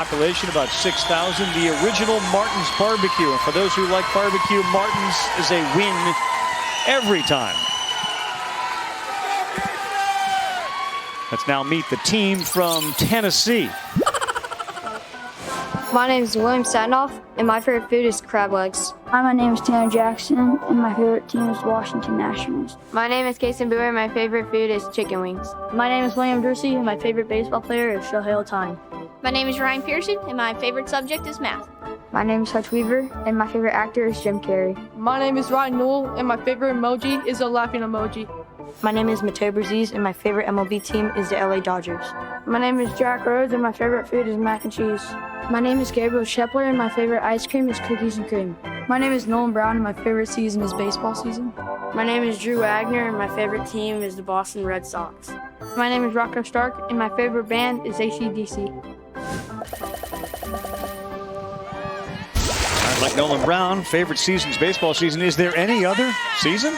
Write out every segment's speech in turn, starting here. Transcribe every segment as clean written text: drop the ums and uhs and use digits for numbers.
Population about 6,000. The original Martin's Barbecue. And for those who like barbecue, Martin's is a win every time. Let's now meet the team from Tennessee. My name is William Satinoff, and my favorite food is crab legs. Hi, my name is Tanner Jackson, and my favorite team is Washington Nationals. My name is Kason Boer, and my favorite food is chicken wings. My name is William Dursey, and my favorite baseball player is Shohei Ohtani. My name is Ryan Pearson, and my favorite subject is math. My name is Hutch Weaver, and my favorite actor is Jim Carrey. My name is Ryan Newell, and my favorite emoji is a laughing emoji. My name is Mateo Braziz, and my favorite MLB team is the LA Dodgers. My name is Jack Rhodes, and my favorite food is mac and cheese. My name is Gabriel Shepler, and my favorite ice cream is cookies and cream. My name is Nolan Brown, and my favorite season is baseball season. My name is Drew Wagner, and my favorite team is the Boston Red Sox. My name is Rocco Stark, and my favorite band is AC/DC. Like Nolan Brown, favorite season's baseball season. Is there any other season?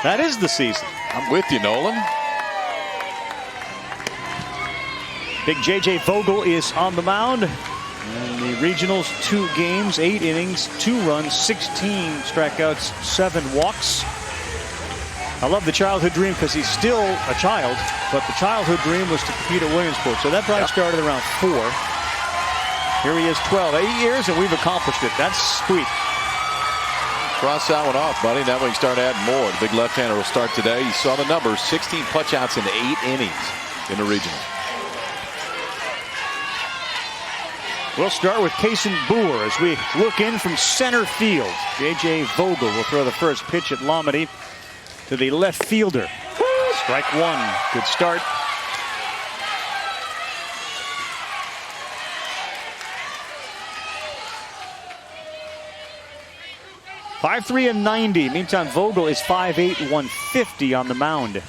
That is the season. I'm with you, Nolan. Big J.J. Vogel is on the mound. And the Regionals, 2 games, 8 innings, 2 runs, 16 strikeouts, 7 walks. I love the childhood dream because he's still a child, but the childhood dream was to compete at Williamsport. So that probably started around 4. Here he is, 12, 8 years, and we've accomplished it. That's sweet. Cross that one off, buddy. That way you start adding more. The big left-hander will start today. You saw the numbers, 16 punch-outs in 8 innings in the regional. We'll start with Kason Boer as we look in from center field. J.J. Vogel will throw the first pitch at Lomedy to the left fielder. Strike 1. Good start. .5'3" and 90. Meantime, Vogel is 5'8", 150 on the mound.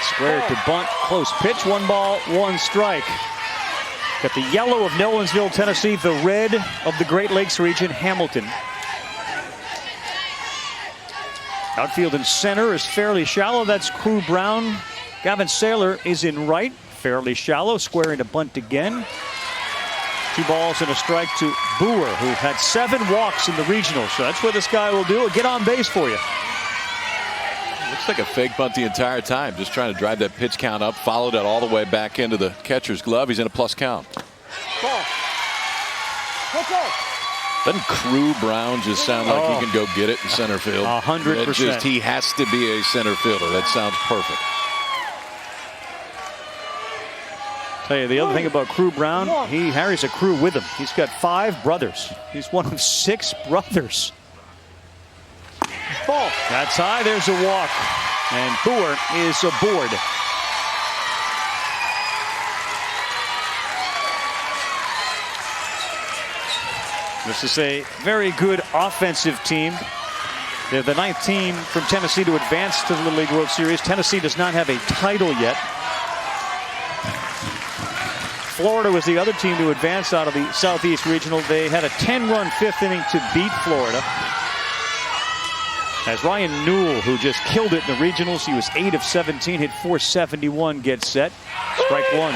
Square to bunt, close pitch, 1 ball, 1 strike. Got the yellow of Nolensville, Tennessee, the red of the Great Lakes region, Hamilton. Outfield and center is fairly shallow. That's Crew Brown. Gavin Saylor is in right, fairly shallow, squaring to bunt again. 2 balls and a strike to Boer, who had 7 walks in the regional. So that's what this guy will do. Get on base for you. Looks like a fake bunt the entire time. Just trying to drive that pitch count up. Followed it all the way back into the catcher's glove. He's in a plus count. Ball. Doesn't Crew Brown just sound like he can go get it in center field? 100%. He has to be a center fielder. That sounds perfect. Tell you the other thing about Crew Brown, he carries a crew with him. He's got 5 brothers. He's one of 6 brothers. Ball. That's high. There's a walk. And Boer is aboard. This is a very good offensive team. They're the 9th team from Tennessee to advance to the Little League World Series. Tennessee does not have a title yet. Florida was the other team to advance out of the Southeast Regional. They had a 10-run 5th inning to beat Florida. As Ryan Newell, who just killed it in the regionals, he was 8 of 17, hit .471, gets set. Strike 1.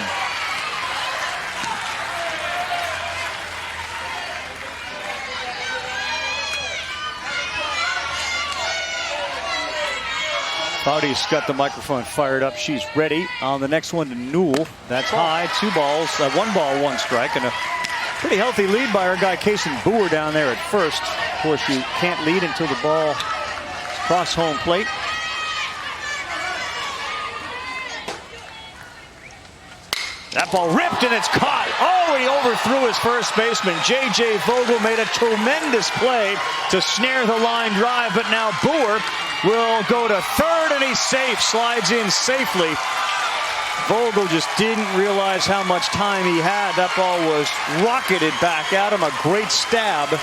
Foudy's got the microphone fired up. She's ready. On the next one to Newell. That's high. 2 balls, 1 ball, 1 strike, and a pretty healthy lead by our guy Kason Boer down there at first. Of course, you can't lead until the ball cross home plate. That ball ripped and it's caught. Oh, he overthrew his first baseman. J.J. Vogel made a tremendous play to snare the line drive, but now Boer will go to third and he's safe. Slides in safely. Vogel just didn't realize how much time he had. That ball was rocketed back at him. A great stab.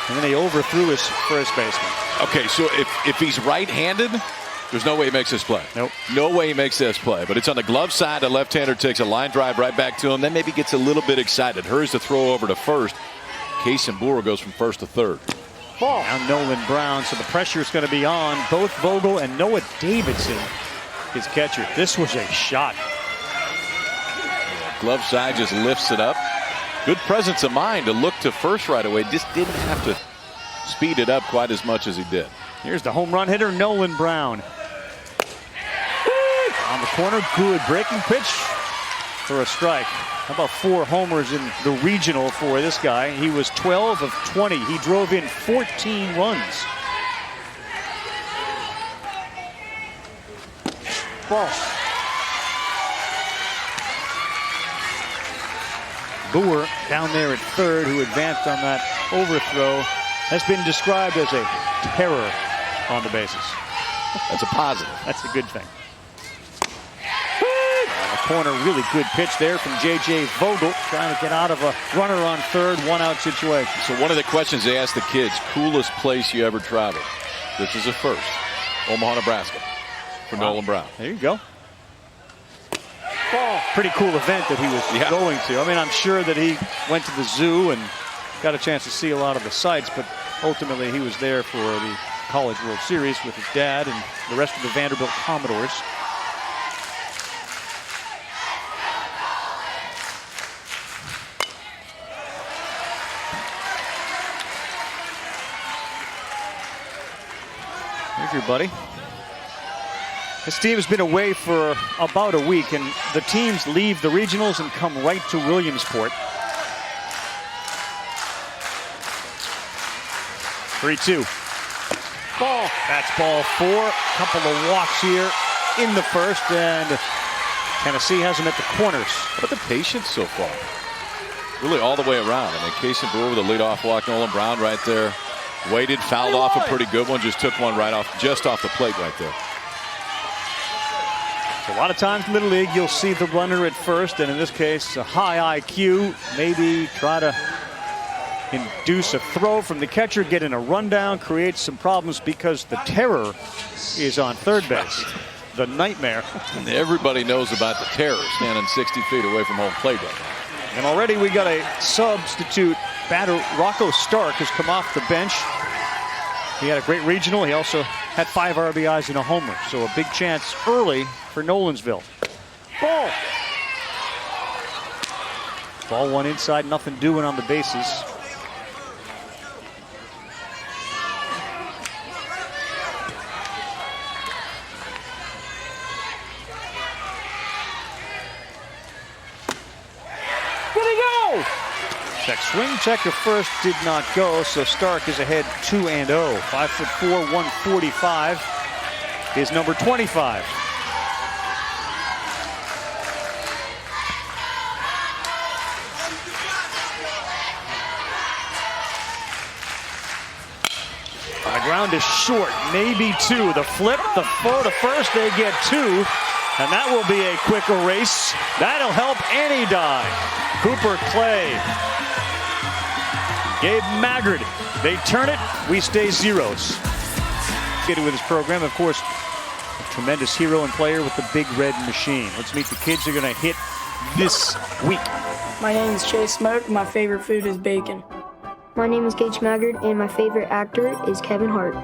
And then he overthrew his first baseman. Okay, so if he's right-handed, there's no way he makes this play. Nope. No way he makes this play. But it's on the glove side. The left-hander takes a line drive right back to him. Then maybe gets a little bit excited. Hurries to throw over to first. Kason Boer goes from first to third. Ball. Now Nolan Brown, so the pressure is going to be on both Vogel and Noah Davidson, his catcher. This was a shot. Glove side just lifts it up. Good presence of mind to look to first right away. Just didn't have to speed it up quite as much as he did. Here's the home run hitter, Nolan Brown. On the corner, good breaking pitch for a strike. How about 4 homers in the regional for this guy? He was 12 of 20. He drove in 14 runs. Ball. Boer down there at third, who advanced on that overthrow, has been described as a terror on the bases. That's a positive. That's a good thing. On the corner, really good pitch there from J.J. Vogel, trying to get out of a runner on third, 1-out situation. So one of the questions they asked the kids, coolest place you ever traveled? This is a first. Omaha, Nebraska for Nolan Brown. There you go. Ball. Pretty cool event that he was going to. I mean, I'm sure that he went to the zoo and got a chance to see a lot of the sights, but ultimately he was there for the College World Series with his dad and the rest of the Vanderbilt Commodores. Here's your buddy. This team has been away for about a week, and the teams leave the regionals and come right to Williamsport. 3-2. Ball. That's ball 4. Couple of walks here in the first, and Tennessee has them at the corners. What the patience so far? Really all the way around. I mean, Case and Brewer with a leadoff walk. Nolan Brown right there. Waited, fouled off a pretty good one. Just took one right off, just off the plate right there. A lot of times in Little League, you'll see the runner at first, and in this case, a high IQ. Maybe try to induce a throw from the catcher, get in a rundown, create some problems because the terror is on third base. The nightmare. And everybody knows about the terror standing 60 feet away from home plate right now. And already we got a substitute batter. Rocco Stark has come off the bench. He had a great regional. He also had 5 RBIs and a homer. So a big chance early for Nolansville. Ball. Ball 1 inside, nothing doing on the bases. Check swing, check to first, did not go, so Stark is ahead 2-0. 5'4", 145 is number 25. The ground is short, maybe 2. The flip, the throw to first, they get 2. And that will be a quick erase. That'll help any die. Cooper Clay. Gabe Maggard. They turn it. We stay zeros. With his program, of course, a tremendous hero and player with the Big Red Machine. Let's meet the kids who are going to hit this week. My name is Chase Smoke. My favorite food is bacon. My name is Gage Maggard, and my favorite actor is Kevin Hart.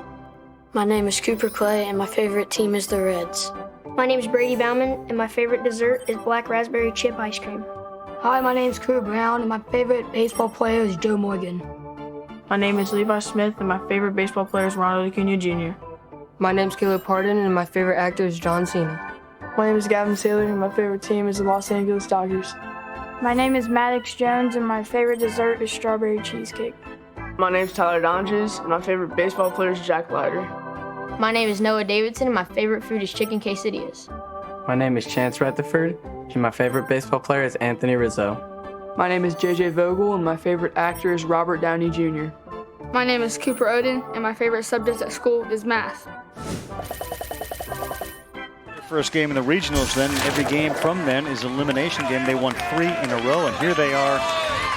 My name is Cooper Clay, and my favorite team is the Reds. My name is Brady Bauman, and my favorite dessert is black raspberry chip ice cream. Hi, my name is Cooper Brown, and my favorite baseball player is Joe Morgan. My name is Levi Smith, and my favorite baseball player is Ronald Acuna Jr. My name is Caleb Pardon, and my favorite actor is John Cena. My name is Gavin Saylor, and my favorite team is the Los Angeles Dodgers. My name is Maddox Jones, and my favorite dessert is strawberry cheesecake. My name is Tyler Donges, and my favorite baseball player is Jack Leiter. My name is Noah Davidson, and my favorite food is chicken quesadillas. My name is Chance Rutherford, and my favorite baseball player is Anthony Rizzo. My name is J.J. Vogel, and my favorite actor is Robert Downey Jr. My name is Cooper Oden, and my favorite subject at school is math. First game in the regionals, then every game from then is elimination game. They won 3 in a row, and here they are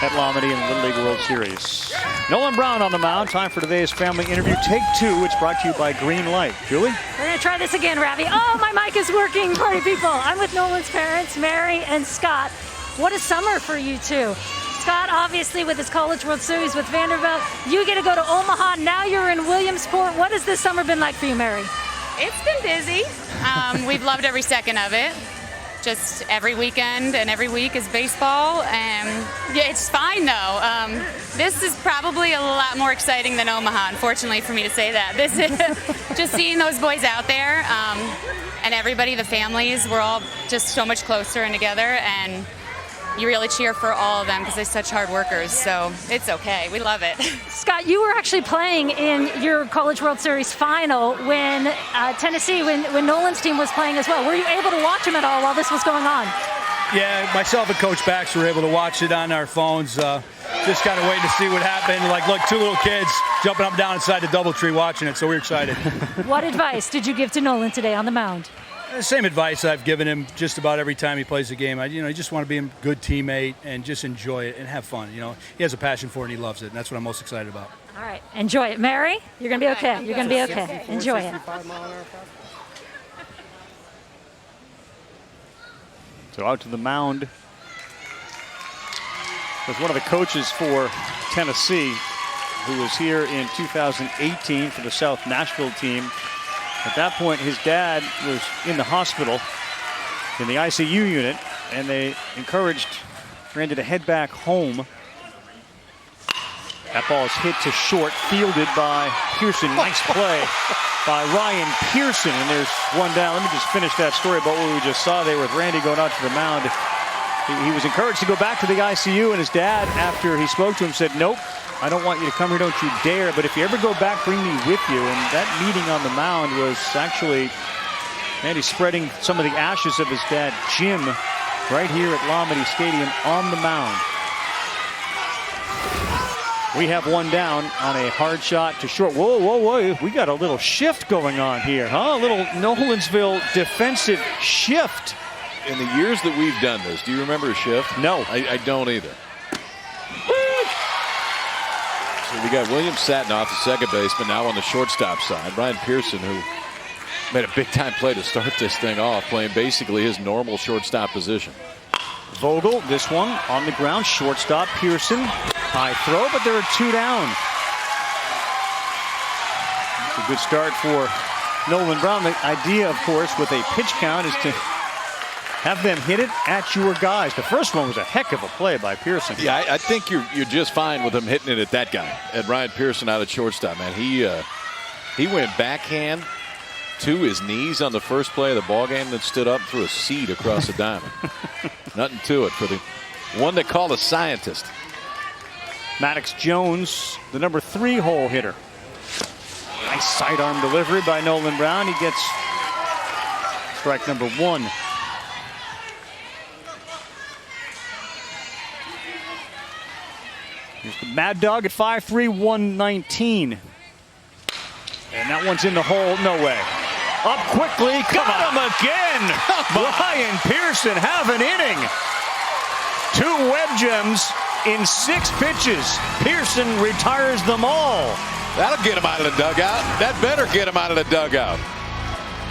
at Lomedy in the Little League World Series. Nolan Brown on the mound. Time for today's family interview. Take 2. It's brought to you by Green Light. Julie? We're going to try this again, Ravi. Oh, my mic is working, party people. I'm with Nolan's parents, Mary and Scott. What a summer for you two. Scott, obviously, with his College World Series with Vanderbilt. You get to go to Omaha. Now you're in Williamsport. What has this summer been like for you, Mary? It's been busy. We've loved every second of it. just every weekend and every week is baseball. Yeah, it's fine though. This is probably a lot more exciting than Omaha, unfortunately for me to say that. This is just seeing those boys out there and everybody, the families, we're all just so much closer and together, and you really cheer for all of them because they're such hard workers, so it's okay. We love it. Scott, you were actually playing in your College World Series final when Tennessee, when Nolan's team was playing as well. Were you able to watch them at all while this was going on? Yeah, myself and Coach Bax were able to watch it on our phones. Just kind of waiting to see what happened. Like, look, two little kids jumping up and down inside the DoubleTree watching it, so we're excited. What advice did you give to Nolan today on the mound? The same advice I've given him just about every time he plays the game. You just want to be a good teammate and just enjoy it and have fun. He has a passion for it and he loves it, and that's what I'm most excited about. All right, enjoy it. Mary, you're going to be okay. You're going to be okay. Enjoy it. So out to the mound was one of the coaches for Tennessee, who was here in 2018 for the South Nashville team. At that point, his dad was in the hospital in the ICU unit, and they encouraged Randy to head back home. That ball is hit to short, fielded by Pearson. Nice play by Ryan Pearson, and there's one down. Let me just finish that story about what we just saw there with Randy going out to the mound. He was encouraged to go back to the ICU, and his dad, after he spoke to him, said, "Nope, I don't want you to come here, don't you dare, but if you ever go back, bring me with you." And that meeting on the mound was actually Randy spreading some of the ashes of his dad, Jim, right here at Lamity Stadium on the mound. We have one down on a hard shot to short. Whoa, whoa, whoa. We got a little shift going on here, huh? A little Nolansville defensive shift. In the years that we've done this, do you remember a shift? No. I don't either. So we got William Satinoff, the second baseman, now on the shortstop side. Brian Pearson, who made a big-time play to start this thing off, playing basically his normal shortstop position. Vogel, this one on the ground, shortstop Pearson. High throw, but there are two down. It's a good start for Nolan Brown. The idea, of course, with a pitch count is to have them hit it at your guys. The first one was a heck of a play by Pearson. Yeah, I think you're just fine with him hitting it at that guy, at Ryan Pearson out at shortstop, man. He went backhand to his knees on the first play of the ball game, then stood up, threw a seed across the diamond. Nothing to it for the one they call a scientist. Maddox Jones, the number 3 hole hitter. Nice sidearm delivery by Nolan Brown. He gets strike number 1. Here's the Mad Dog at 5'3", 119. And that one's in the hole. No way. Up quickly. Got him again. Brian Pearson, half an inning. 2 web gems in 6 pitches. Pearson retires them all. That'll get him out of the dugout. That better get him out of the dugout.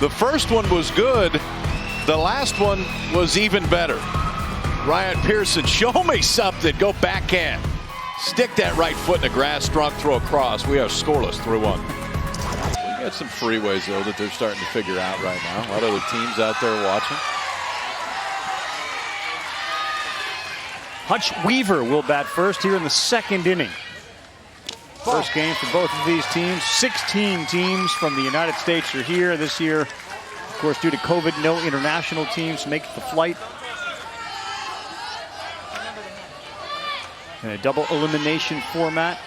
The first one was good. The last one was even better. Ryan Pearson, show me something. Go backhand. Stick that right foot in the grass, strong throw across. We are scoreless 3-1. We got some freeways, though, that they're starting to figure out right now. A lot of the teams out there watching. Hutch Weaver will bat first here in the 2nd inning. First game for both of these teams. 16 teams from the United States are here this year. Of course, due to COVID, no international teams make the flight. In a double elimination format.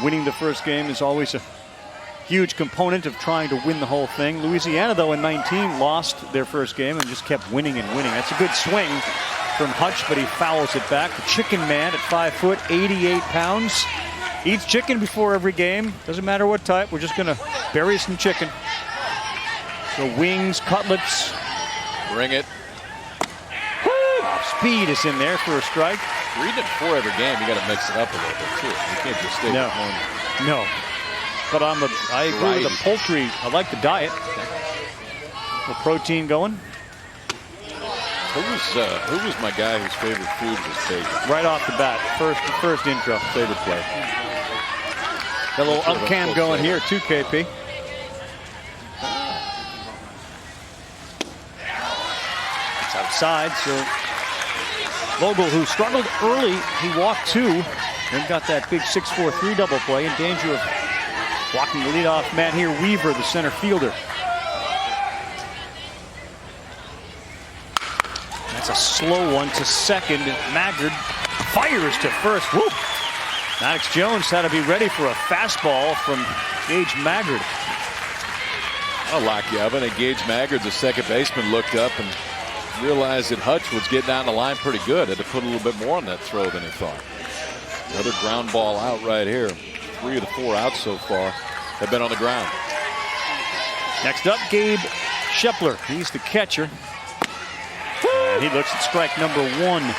Winning the first game is always a huge component of trying to win the whole thing. Louisiana, though, in 19 lost their first game and just kept winning and winning. That's a good swing from Hutch, but he fouls it back. The Chicken Man at 5 foot, 88 pounds. Eats chicken before every game. Doesn't matter what type. We're just going to bury some chicken. So wings, cutlets. Bring it. Speed is in there for a strike. Reading it before every game, you got to mix it up a little bit too. You can't just stay with one. No. But I agree with the poultry. I like the diet. The protein going. Who was my guy whose favorite food was bacon? Right off the bat, first intro, favorite play. Got a little up cam going here too, KP. side. So Vogel, who struggled early, he walked 2, then got that big 6-4-3 double play, in danger of walking the leadoff man here. Weaver, the center fielder. That's a slow one to second. Maggard fires to first. Whoop! Maddox Jones had to be ready for a fastball from Gage Maggard. Well, Lockjavan and Gage Maggard, the second baseman, looked up and realized that Hutch was getting down the line pretty good. Had to put a little bit more on that throw than he thought. Another ground ball out right here. 3 of the 4 outs so far have been on the ground. Next up, Gabe Shepler. He's the catcher. And he looks at strike number 1.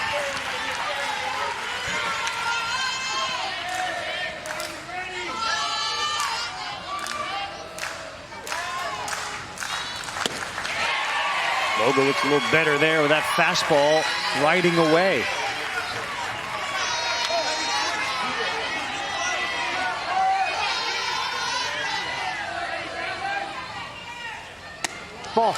Vogel looks a little better there with that fastball riding away. Ball.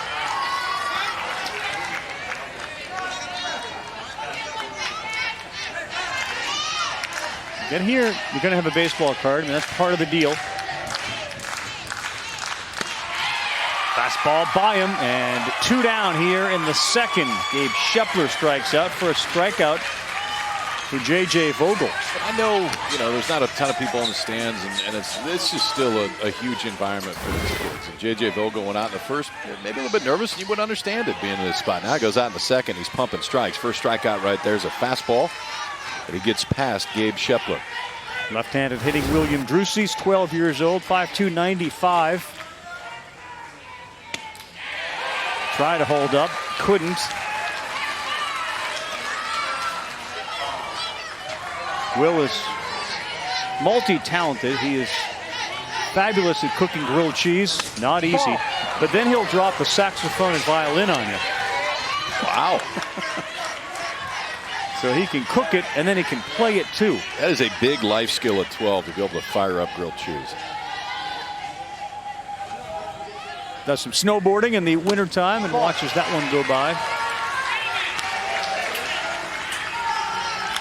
Get here, you're going to have a baseball card. I mean, that's part of the deal. Fastball by him, and 2 down here in the second. Gabe Shepler strikes out for a strikeout for J.J. Vogel. But I know, there's not a ton of people in the stands, and it's just still a huge environment for these kids. And J.J. Vogel went out in the first, maybe a little bit nervous, and you wouldn't understand it being in this spot. Now he goes out in the second, he's pumping strikes. First strikeout right there is a fastball, but he gets past Gabe Shepler. Left-handed hitting William Drucey's 12 years old, 5'2", 95. Try to hold up, couldn't. Will is multi-talented. He is fabulous at cooking grilled cheese. Not easy. But then he'll drop the saxophone and violin on you. Wow. So he can cook it, and then he can play it too. That is a big life skill at 12 to be able to fire up grilled cheese. Does some snowboarding in the wintertime and watches that one go by.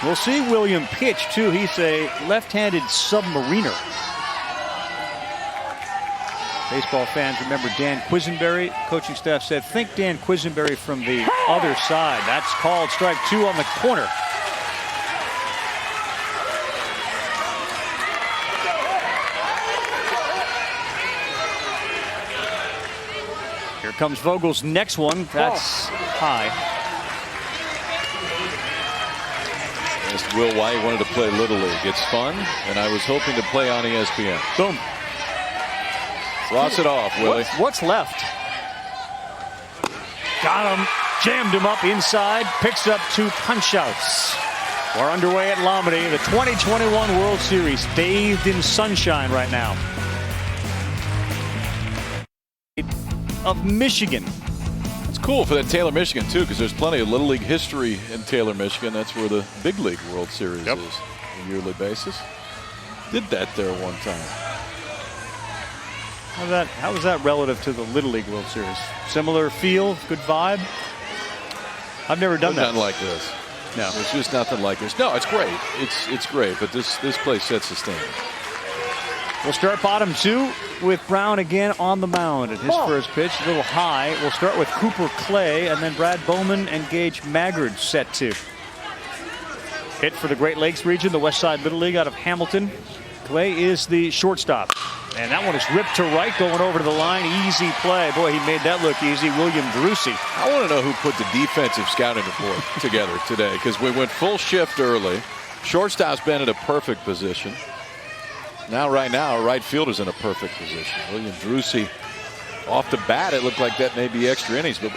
We'll see William pitch too. He's a left-handed submariner. Baseball fans remember Dan Quisenberry. Coaching staff said, think Dan Quisenberry from the other side. That's called strike 2 on the corner. Here comes Vogel's next one. That's high. Asked Will why he wanted to play Little League. It's fun, and I was hoping to play on ESPN. Boom. Cross it off, Willie. What's left? Got him. Jammed him up inside. Picks up 2 punch-outs. We're underway at Lombardy. The 2021 World Series bathed in sunshine right now. Of Michigan. It's cool for that Taylor, Michigan, too, because there's plenty of Little League history in Taylor, Michigan. That's where the Big League World Series is on a yearly basis. Did that there one time. How is that relative to the Little League World Series? Similar feel, good vibe? I've never done that. Nothing like this. No. It's just nothing like this. No, it's great. It's great, but this place sets the standard. We'll start bottom 2 with Brown again on the mound at his first pitch. A little high. We'll start with Cooper Clay, and then Brad Bowman and Gage Maggard set to. Hit for the Great Lakes region, the West Side Little League out of Hamilton. Clay is the shortstop. And that one is ripped to right, going over to the line. Easy play. Boy, he made that look easy. William Drucey. I want to know who put the defensive scouting report together today, because we went full shift early. Shortstop's been in a perfect position. Right now, our right fielder's in a perfect position. William Drucey, off the bat, it looked like that may be extra innings, but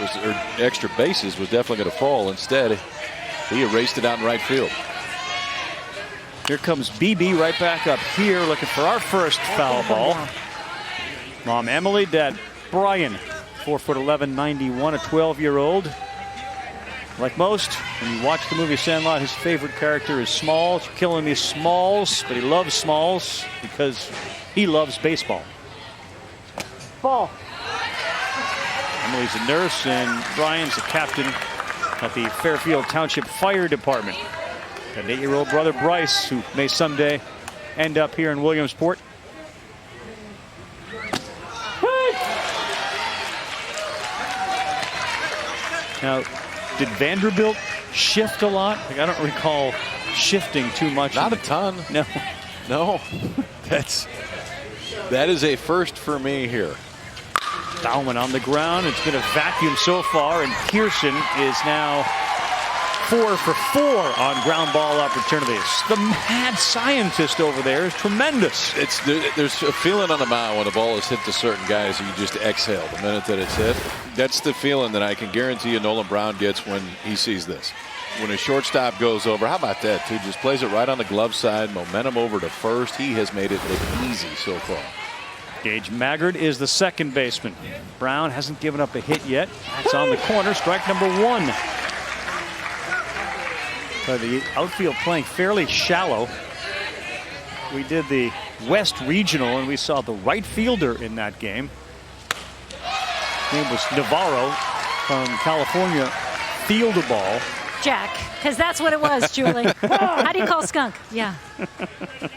extra bases was definitely going to fall. Instead, he erased it out in right field. Here comes BB right back up here, looking for our first foul ball. Mom Emily, Dad Brian, 4'11", 91, a 12-year-old. Like most, when you watch the movie Sandlot, his favorite character is Smalls. Killing me Smalls, but he loves Smalls because he loves baseball. Ball. Emily's a nurse and Brian's a captain at the Fairfield Township Fire Department. Got an 8-year-old brother, Bryce, who may someday end up here in Williamsport. Now, did Vanderbilt shift a lot? Like, I don't recall shifting too much. Not a ton. No. No. That is a first for me here. Bauman on the ground. It's been a vacuum so far, and Pearson is now 4 for 4 on ground ball opportunities. The mad scientist over there is tremendous. There's a feeling on the mound when the ball is hit to certain guys, you just exhale the minute that it's hit. That's the feeling that I can guarantee you Nolan Brown gets when he sees this. When a shortstop goes over, how about that, too? Just plays it right on the glove side, momentum over to first. He has made it look easy so far. Gage Maggard is the second baseman. Brown hasn't given up a hit yet. That's on the corner, strike number 1. So the outfield playing fairly shallow. We did the West Regional, and we saw the right fielder in that game. His name was Navarro from California. Field a ball. Jack, because that's what it was, Julie. How do you call Skunk? Yeah.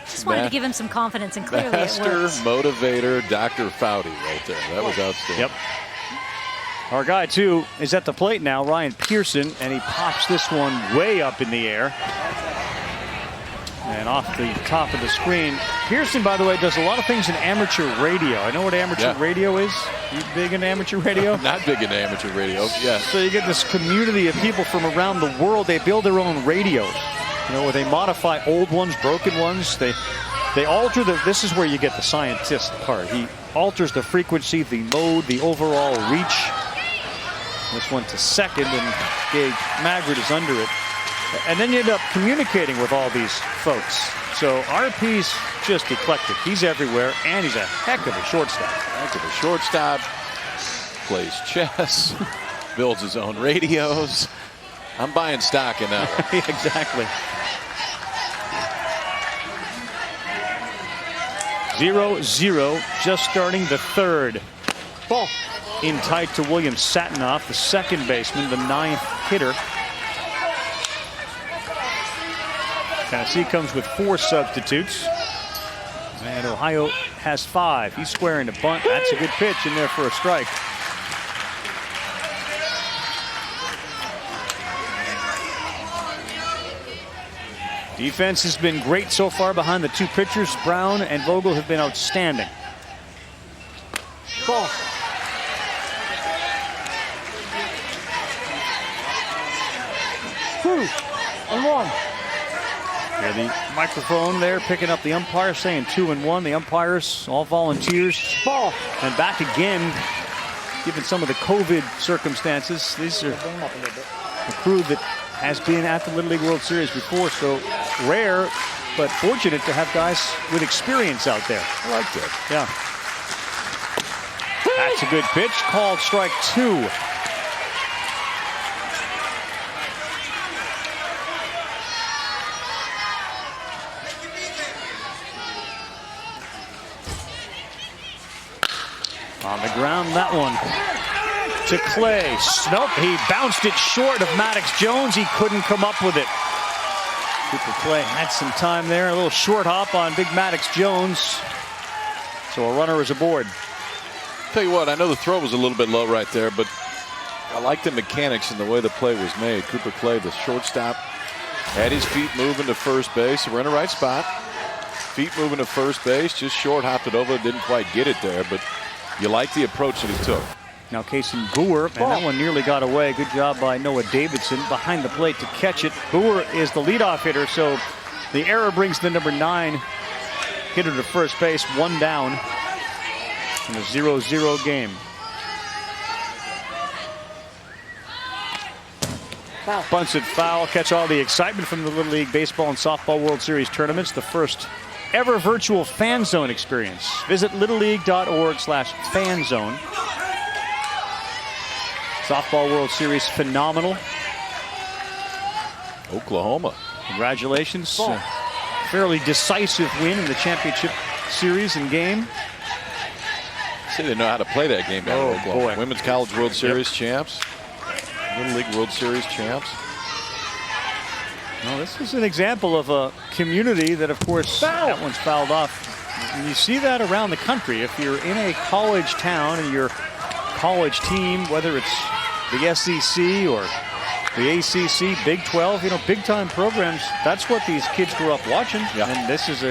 Just wanted to give him some confidence, and clearly Master it works. motivator, Dr. Foudy right there. That was outstanding. Yep. Our guy, too, is at the plate now, Ryan Pearson, and he pops this one way up in the air. And off the top of the screen. Pearson, by the way, does a lot of things in amateur radio. I know what amateur radio is. You big in amateur radio? Not big in amateur radio, yeah. So you get this community of people from around the world. They build their own radios, you know, where they modify old ones, broken ones. They alter this is where you get the scientist part. He alters the frequency, the mode, the overall reach. This one to second, and Gage Maggard is under it. And then you end up communicating with all these folks. So RP's just eclectic. He's everywhere, and he's a heck of a shortstop. Plays chess, builds his own radios. I'm buying stock in that one. Exactly. 0-0, just starting the third. Ball. In tight to William Satinoff, the second baseman, the 9th hitter. Tennessee comes with 4 substitutes. And Ohio has 5. He's squaring a bunt. That's a good pitch in there for a strike. Defense has been great so far behind the 2 pitchers. Brown and Vogel have been outstanding. Ball. Two and one. Yeah, the microphone there picking up the umpire saying 2 and 1. The umpires all volunteers. Ball. And back again, given some of the COVID circumstances. These are a crew that has been at the Little League World Series before, so rare but fortunate to have guys with experience out there. I like that. Yeah. That's a good pitch, called strike 2. On the ground, that one to Clay. Nope, he bounced it short of Maddox Jones. He couldn't come up with it. Cooper Clay had some time there. A little short hop on big Maddox Jones. So a runner is aboard. Tell you what, I know the throw was a little bit low right there, but I like the mechanics and the way the play was made. Cooper Clay, the shortstop, had his feet moving to first base. We're in the right spot. Feet moving to first base, just short hopped it over. Didn't quite get it there, but you like the approach that he took. Now Casey Boer, and that one nearly got away. Good job by Noah Davidson behind the plate to catch it. Boer is the leadoff hitter, so the error brings the number 9 hitter to first base, 1 down in a 0-0 game. Foul. Bunts it foul. Catch all the excitement from the Little League Baseball and Softball World Series tournaments. The first ever virtual fan zone experience. Visit littleleague.org/fanzone. Softball World Series phenomenal. Oklahoma. Congratulations. Fairly decisive win in the championship series and game. See, they know how to play that game down in Oklahoma. Boy. Women's College World Series champs. Little League World Series champs. Well, this is an example of a community that, of course, that one's fouled off. And you see that around the country. If you're in a college town and your college team, whether it's the SEC or the ACC, Big 12, you know, big-time programs, that's what these kids grew up watching. Yeah. And this is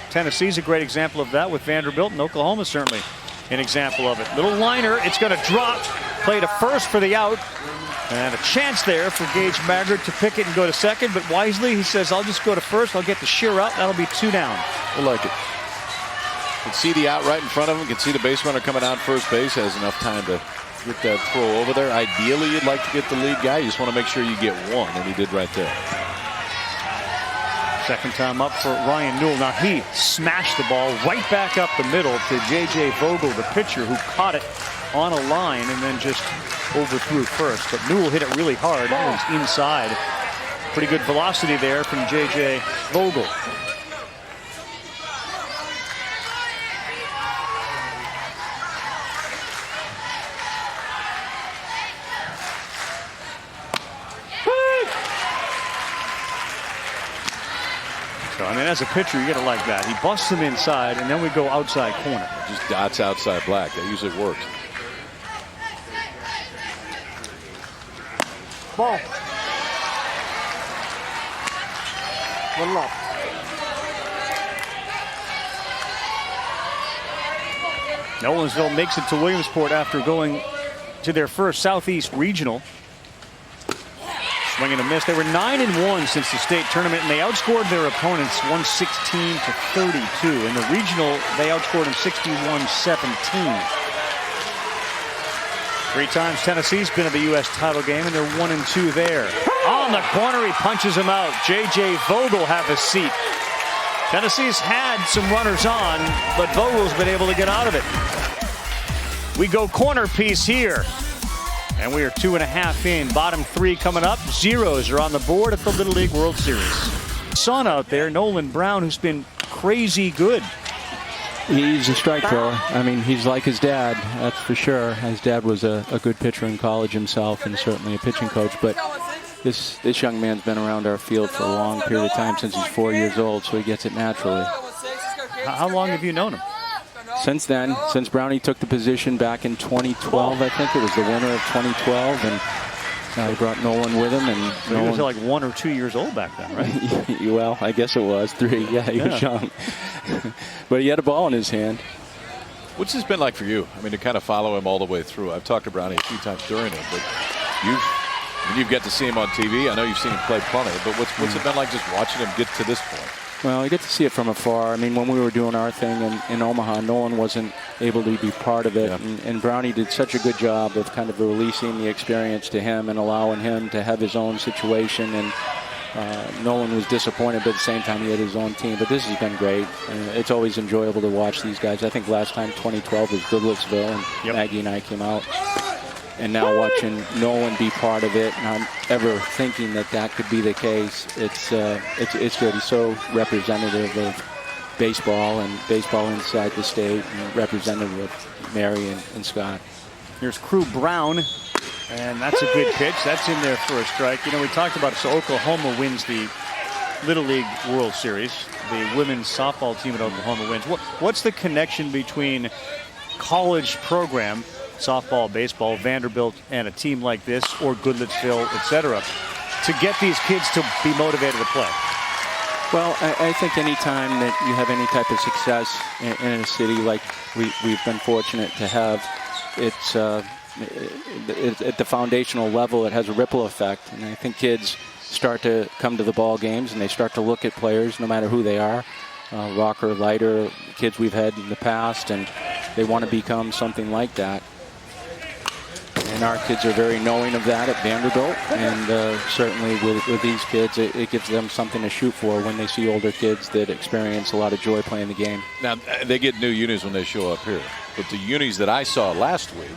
Tennessee's a great example of that with Vanderbilt, and Oklahoma certainly an example of it. Little liner, it's going to drop, play to first for the out, and a chance there for Gage Maggard to pick it and go to second, but wisely he says, I'll just go to first, I'll get the sheer up, that'll be 2 down. I like it. Can see the out right in front of him, can see the base runner coming out first base, has enough time to get that throw over there. Ideally, you'd like to get the lead guy. You just want to make sure you get one, and he did right there. Second time up for Ryan Newell. Now he smashed the ball right back up the middle to J.J. Vogel, the pitcher, who caught it on a line and then just overthrew first. But Newell hit it really hard. It was inside. Pretty good velocity there from J.J. Vogel. So, I mean, as a pitcher, you get it like that. He busts him inside, and then we go outside corner. Just dots outside black. That usually works. Ball. One left. Nolensville makes it to Williamsport after going to their first Southeast Regional. Swing and a miss. They were 9-1 since the state tournament, and they outscored their opponents 116-32. In the regional, they outscored them 61-17. 3 times Tennessee's been in the U.S. title game, and they're 1-2 there. On the corner, he punches him out. J.J. Vogel have a seat. Tennessee's had some runners on, but Vogel's been able to get out of it. We go corner piece here. And we are 2.5 in. Bottom 3 coming up. Zeros are on the board at the Little League World Series. Son out there, Nolan Brown, who's been crazy good. He's a strike thrower. I mean, he's like his dad, that's for sure. His dad was a good pitcher in college himself, and certainly a pitching coach. But this young man's been around our field for a long period of time, since he's 4 years old, so he gets it naturally. How long have you known him? Since then, since Brownie took the position back in 2012, I think it was the winter of 2012, and he brought Nolan with him. And so he was like 1 or 2 years old back then, right? Well, I guess it was 3. Yeah, he was young. But he had a ball in his hand. What's this been like for you? I mean, to kind of follow him all the way through. I've talked to Brownie a few times during it, but you've got to see him on TV. I know you've seen him play plenty, but what's it been like just watching him get to this point? Well, you get to see it from afar. I mean, when we were doing our thing in Omaha, Nolan wasn't able to be part of it. Yeah. And Brownie did such a good job of kind of releasing the experience to him and allowing him to have his own situation. And Nolan was disappointed, but at the same time, he had his own team. But this has been great. It's always enjoyable to watch these guys. I think last time, 2012, was Goodlettsville, and Maggie and I came out. And now watching Nolan be part of it, not ever thinking that could be the case, it's good. He's so representative of baseball and baseball inside the state, and representative of Mary and Scott. Here's Crew Brown, and that's a good pitch. That's in there for a strike. You know, we talked about it, so Oklahoma wins the Little League World Series. The women's softball team at Oklahoma wins. What's the connection between college program, softball, baseball, Vanderbilt, and a team like this, or Goodlettsville, etc., to get these kids to be motivated to play? Well, I think any time that you have any type of success in a city like we've been fortunate to have, it's at the foundational level, it has a ripple effect. And I think kids start to come to the ball games, and they start to look at players, no matter who they are, rocker, lighter, kids we've had in the past, and they want to become something like that. And our kids are very knowing of that at Vanderbilt, and certainly with these kids, it gives them something to shoot for when they see older kids that experience a lot of joy playing the game. Now, they get new unis when they show up here, but the unis that I saw last week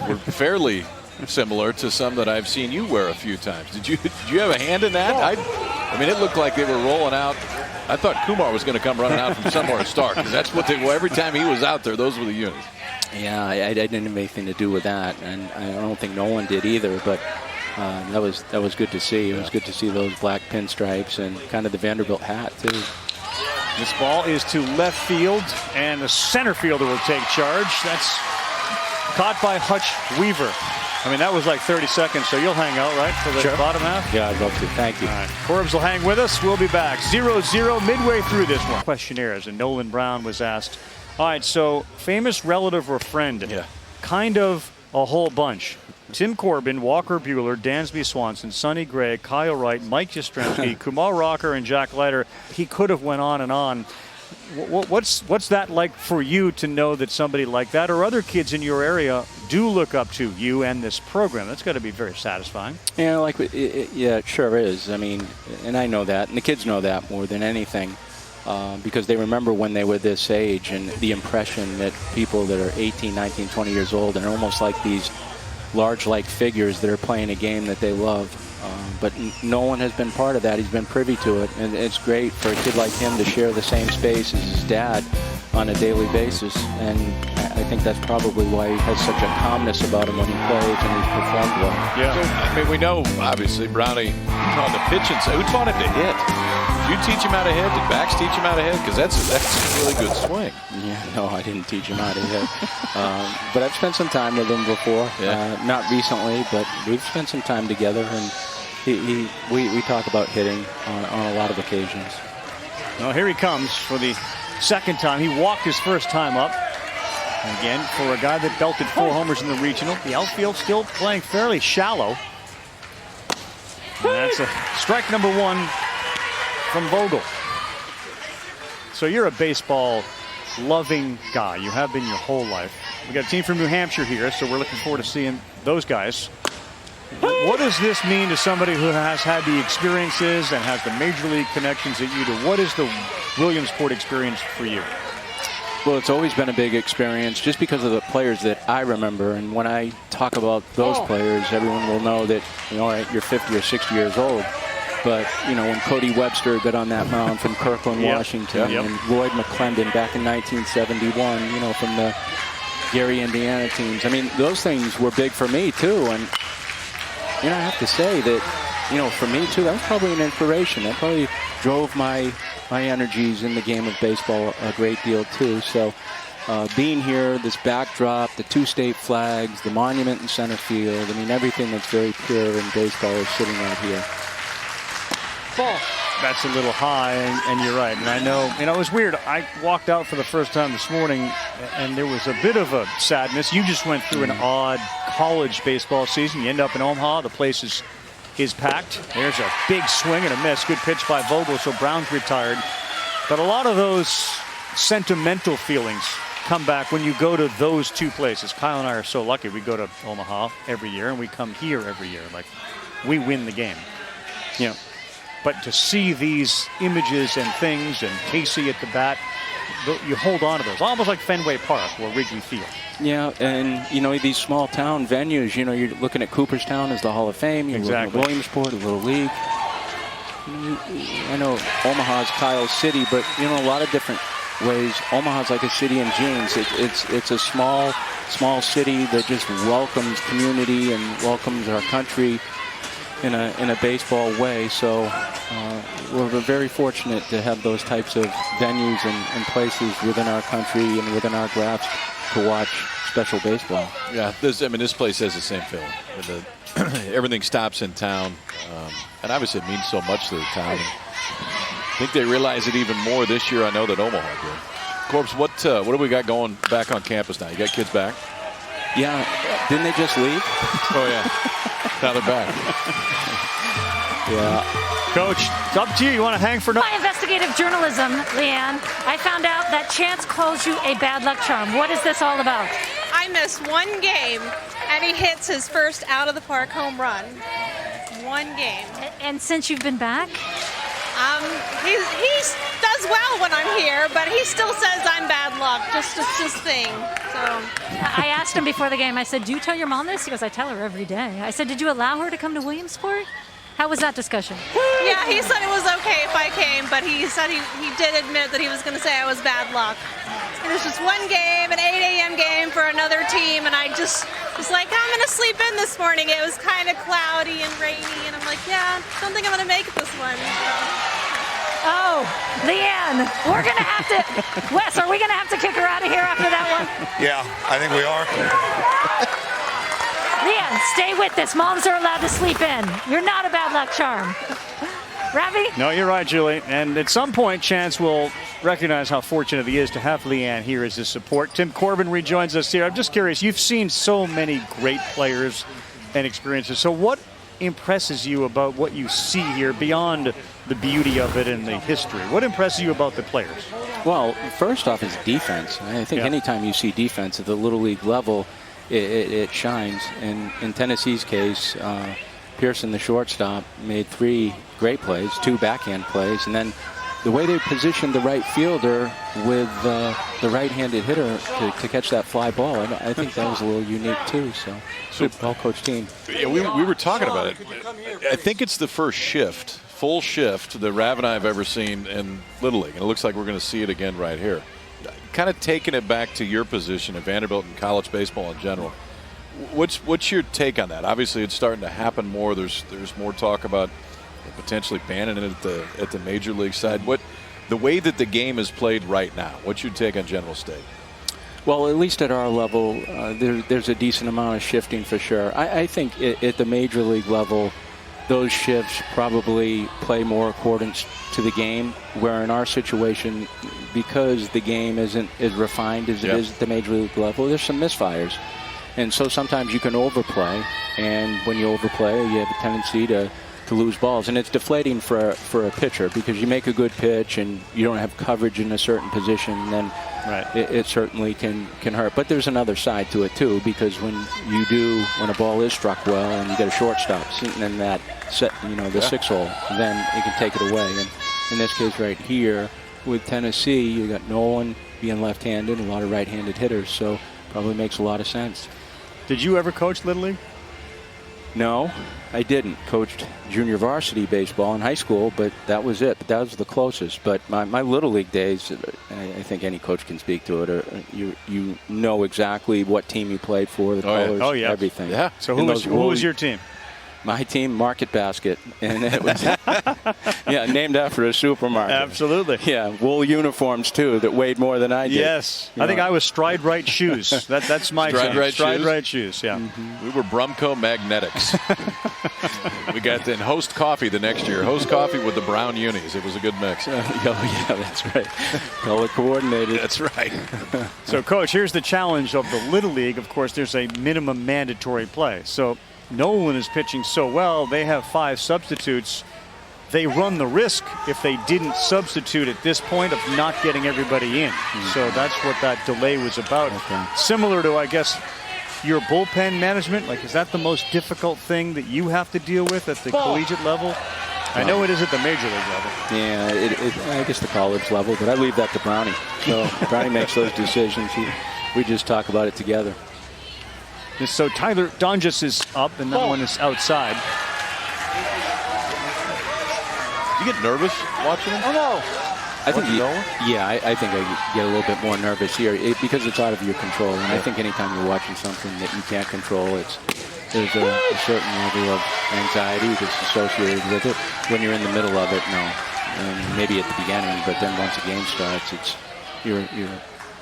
were fairly similar to some that I've seen you wear a few times. Did you have a hand in that? I mean, it looked like they were rolling out. I thought Kumar was going to come running out from somewhere to start, because that's what they were. Every time he was out there, those were the unis. Yeah, I didn't have anything to do with that, and I don't think Nolan did either. But that was good to see. It was good to see those black pinstripes and kind of the Vanderbilt hat too. This ball is to left field, and the center fielder will take charge. That's caught by Hutch Weaver. I mean, that was like 30 seconds, so you'll hang out, right, for the bottom half? Yeah, I'd love to. Thank you. All right. Corbs will hang with us. We'll be back. 0-0 midway through this one. Questionnaires, and Nolan Brown was asked, all right, so famous relative or friend? Yeah. Kind of a whole bunch. Tim Corbin, Walker Buehler, Dansby Swanson, Sonny Gray, Kyle Wright, Mike Yastrzemski, Kumar Rocker, and Jack Leiter. He could have went on and on. What's that like for you to know that somebody like that or other kids in your area do look up to you and this program? That's got to be very satisfying. Yeah, yeah, it sure is. I mean, and I know that, and the kids know that more than anything, because they remember when they were this age and the impression that people that are 18, 19, 20 years old and almost like these large-like figures that are playing a game that they love. But no one has been part of that. He's been privy to it, and it's great for a kid like him to share the same space as his dad on a daily basis, and I think that's probably why he has such a calmness about him when he plays and he's performed well. Yeah. So, I mean, we know, obviously, Brownie on the pitch and who taught him to hit? Did you teach him how to hit? Did Bax teach him how to hit? Because that's a really good swing. Yeah, no, I didn't teach him how to hit. But I've spent some time with him before. Yeah. Not recently, but we've spent some time together, and we talk about hitting on a lot of occasions. Well, here he comes for the second time. He walked his first time up. Again, for a guy that belted 4 homers in the regional, the outfield still playing fairly shallow. And that's a strike number 1 from Vogel. So you're a baseball loving guy. You have been your whole life. We got a team from New Hampshire here, so we're looking forward to seeing those guys. What does this mean to somebody who has had the experiences and has the major league connections that you do? What is the Williamsport experience for you? Well, it's always been a big experience just because of the players that I remember. And when I talk about those players, everyone will know that, all right, you're 50 or 60 years old. But, when Cody Webster got on that mound from Kirkland, Washington, and Lloyd McClendon back in 1971, from the Gary, Indiana teams. I mean, those things were big for me, too. And, I have to say that, for me, too, that was probably an inspiration. That probably drove my energies in the game of baseball a great deal, too. So being here, this backdrop, the 2 state flags, the monument in center field, I mean, everything that's very pure in baseball is sitting right here. Ball. That's a little high, and you're right. And I know, it was weird. I walked out for the first time this morning, and there was a bit of a sadness. You just went through an odd college baseball season. You end up in Omaha. The place is packed. There's a big swing and a miss. Good pitch by Vogel, so Brown's retired. But a lot of those sentimental feelings come back when you go to those 2 places. Kyle and I are so lucky. We go to Omaha every year, and we come here every year. Like, we win the game. But to see these images and things, and Casey at the bat, you hold on to those. Almost like Fenway Park or Wrigley Field. Yeah, and, these small town venues, you're looking at Cooperstown as the Hall of Fame. You're looking at Williamsport, a Little League. I know Omaha's Kyle's city, but, a lot of different ways. Omaha's like a city in jeans. It's a small city that just welcomes community and welcomes our country in a baseball way. So we're very fortunate to have those types of venues and places within our country and within our grasp to watch special baseball. Yeah, this place has the same feeling. Everything stops in town, and obviously it means so much to the town. I think they realize it even more this year, I know, that Omaha did. Corbs, what do we got going back on campus now? You got kids back? Yeah. Didn't they just leave? Oh, yeah. Now they're back. Yeah. Coach, it's up to you. You want to hang for My investigative journalism, Leanne, I found out that Chance calls you a bad luck charm. What is this all about? I missed 1 game, and he hits his first out-of-the-park home run. 1 game. And since you've been back? He does well when I'm here, but he still says I'm bad luck. Just his thing. So I asked him before the game. I said, "Do you tell your mom this?" He goes, "I tell her every day." I said, "Did you allow her to come to Williamsport?" How was that discussion? Yeah, he said it was okay if I came, but he said he did admit that he was going to say I was bad luck. It was just one game, an 8 a.m. game for another team, and I just was like, I'm going to sleep in this morning. It was kind of cloudy and rainy, and I'm like, yeah, don't think I'm going to make it this one. Oh, Leanne, we're going to have to, Wes, are we going to have to kick her out of here after that one? Yeah, I think we are. Leanne, stay with this. Moms are allowed to sleep in. You're not a bad luck charm. Ravi? No, you're right, Julie. And at some point, Chance will recognize how fortunate he is to have Leanne here as his support. Tim Corbin rejoins us here. I'm just curious, you've seen so many great players and experiences. So what impresses you about what you see here beyond the beauty of it and the history? What impresses you about the players? Well, first off is defense. I think anytime you see defense at the Little League level, it shines. And in Tennessee's case, Pearson, the shortstop, made 3 great plays, 2 backhand plays, and then the way they positioned the right fielder with the right-handed hitter to catch that fly ball, I think that was a little unique too. So well-coached team. Yeah, we were talking about it. I think it's the first shift, full shift, that Rav and I have ever seen in Little League, and it looks like we're going to see it again right here. Kind of taking it back to your position at Vanderbilt and college baseball in general. What's your take on that? Obviously, it's starting to happen more. There's more talk about potentially banning it at the major league side. The way that the game is played right now, what's your take on General State? Well, at least at our level, there's a decent amount of shifting for sure. I think at the major league level, those shifts probably play more accordance to the game, where in our situation, because the game isn't as refined as it is at the major league level, there's some misfires. And so sometimes you can overplay, and when you overplay, you have a tendency to lose balls. And it's deflating for a pitcher, because you make a good pitch and you don't have coverage in a certain position, then it certainly can hurt. But there's another side to it too, because when a ball is struck well and you get a shortstop sitting in that the 6 hole, then it can take it away. And in this case right here with Tennessee, you got Nolan being left-handed, a lot of right-handed hitters, so probably makes a lot of sense. Did you ever coach Little League? No, I didn't. Coached junior varsity baseball in high school, but that was it. That was the closest. But my Little League days, I think any coach can speak to it. You know exactly what team you played for, the colors, everything. Yeah. So who was your team? My team, Market Basket, and it was named after a supermarket. Absolutely. Yeah, wool uniforms too that weighed more than I did. Yes, I think I was Stride Right shoes. That's my Stride Right Stride Right shoes. Yeah. We were Brumco Magnetics. We got then Host Coffee the next year. Host Coffee with the brown unis. It was a good mix. Yeah, that's right. Color coordinated. That's right. So, Coach, here's the challenge of the Little League. Of course, there's a minimum mandatory play. So Nolan is pitching so well, they have 5 substitutes. They run the risk, if they didn't substitute at this point, of not getting everybody in. So that's what that delay was about. Similar to, I guess, your bullpen management. Like, is that the most difficult thing that you have to deal with at the collegiate level? I know it is at the major league level. Yeah, I guess the college level, but I leave that to Brownie. So Brownie makes those decisions. We just talk about it together. So Tyler Donjus is up, and that one is outside. You get nervous watching him? Oh, no. I think I think I get a little bit more nervous here because it's out of your control. And I think anytime you're watching something that you can't control, there's a certain level of anxiety that's associated with it. When you're in the middle of it, no. And maybe at the beginning, but then once the game starts, you're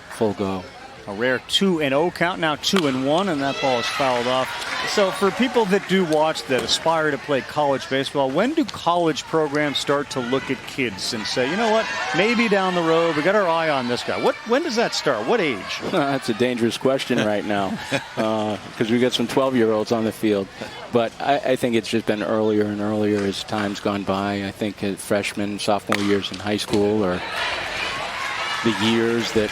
full go. A rare 2-0 count, now 2-1, and that ball is fouled off. So for people that do watch, that aspire to play college baseball, when do college programs start to look at kids and say, you know what, maybe down the road, we got our eye on this guy? When does that start? What age? That's a dangerous question right now, because we got some 12-year-olds on the field. But I think it's just been earlier and earlier as time's gone by. I think freshman, sophomore years in high school are the years that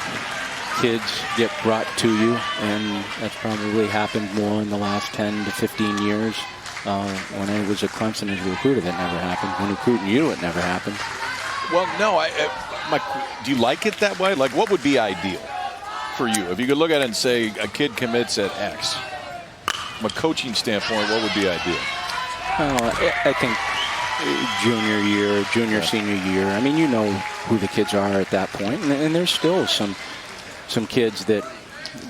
kids get brought to you, and that's probably happened more in the last 10 to 15 years. When I was at Clemson as a recruiter, that never happened. When recruiting you, it never happened. Well, no. Do you like it that way? Like, what would be ideal for you? If you could look at it and say a kid commits at X, from a coaching standpoint, what would be ideal? Well, I think junior year, senior year. I mean, you know who the kids are at that point, and there's still some kids that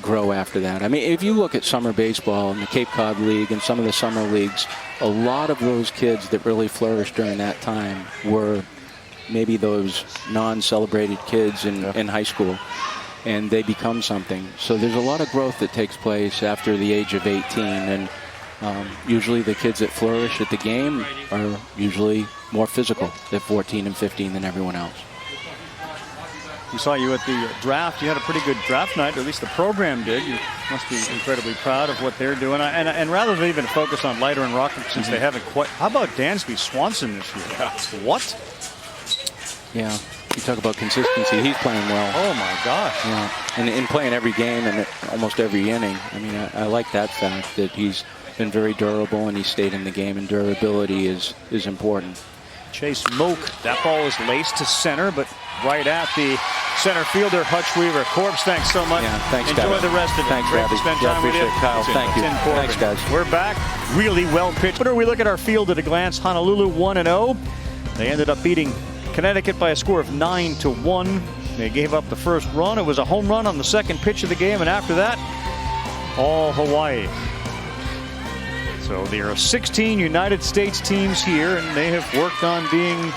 grow after that. I mean, if you look at summer baseball and the Cape Cod League and some of the summer leagues, a lot of those kids that really flourished during that time were maybe those non-celebrated kids in high school, and they become something. So there's a lot of growth that takes place after the age of 18, and usually the kids that flourish at the game are usually more physical at 14 and 15 than everyone else. We saw you at the draft. You had a pretty good draft night, or at least the program did. You must be incredibly proud of what they're doing. And rather than even focus on Leiter and Rockford, since they haven't quite. How about Dansby Swanson this year? What? Yeah, you talk about consistency. He's playing well. Oh my gosh. Yeah, and playing every game and almost every inning. I mean, I like that fact that he's been very durable and he stayed in the game, and durability is important. Chase Moak, that ball is laced to center, but right at the center fielder, Hutch Weaver. Corbs, thanks so much. Yeah, thanks, Enjoy Gabby. the rest of it. Thanks, Great Gabby. to spend Yeah, time with you. appreciate it, Kyle. Thank you. Tim Corbin. Thanks, guys. We're back. Really well pitched. We look at our field at a glance. Honolulu 1-0. They ended up beating Connecticut by a score of 9-1. They gave up the first run. It was a home run on the second pitch of the game, and after that, all Hawaii. So there are 16 United States teams here, and they have worked on being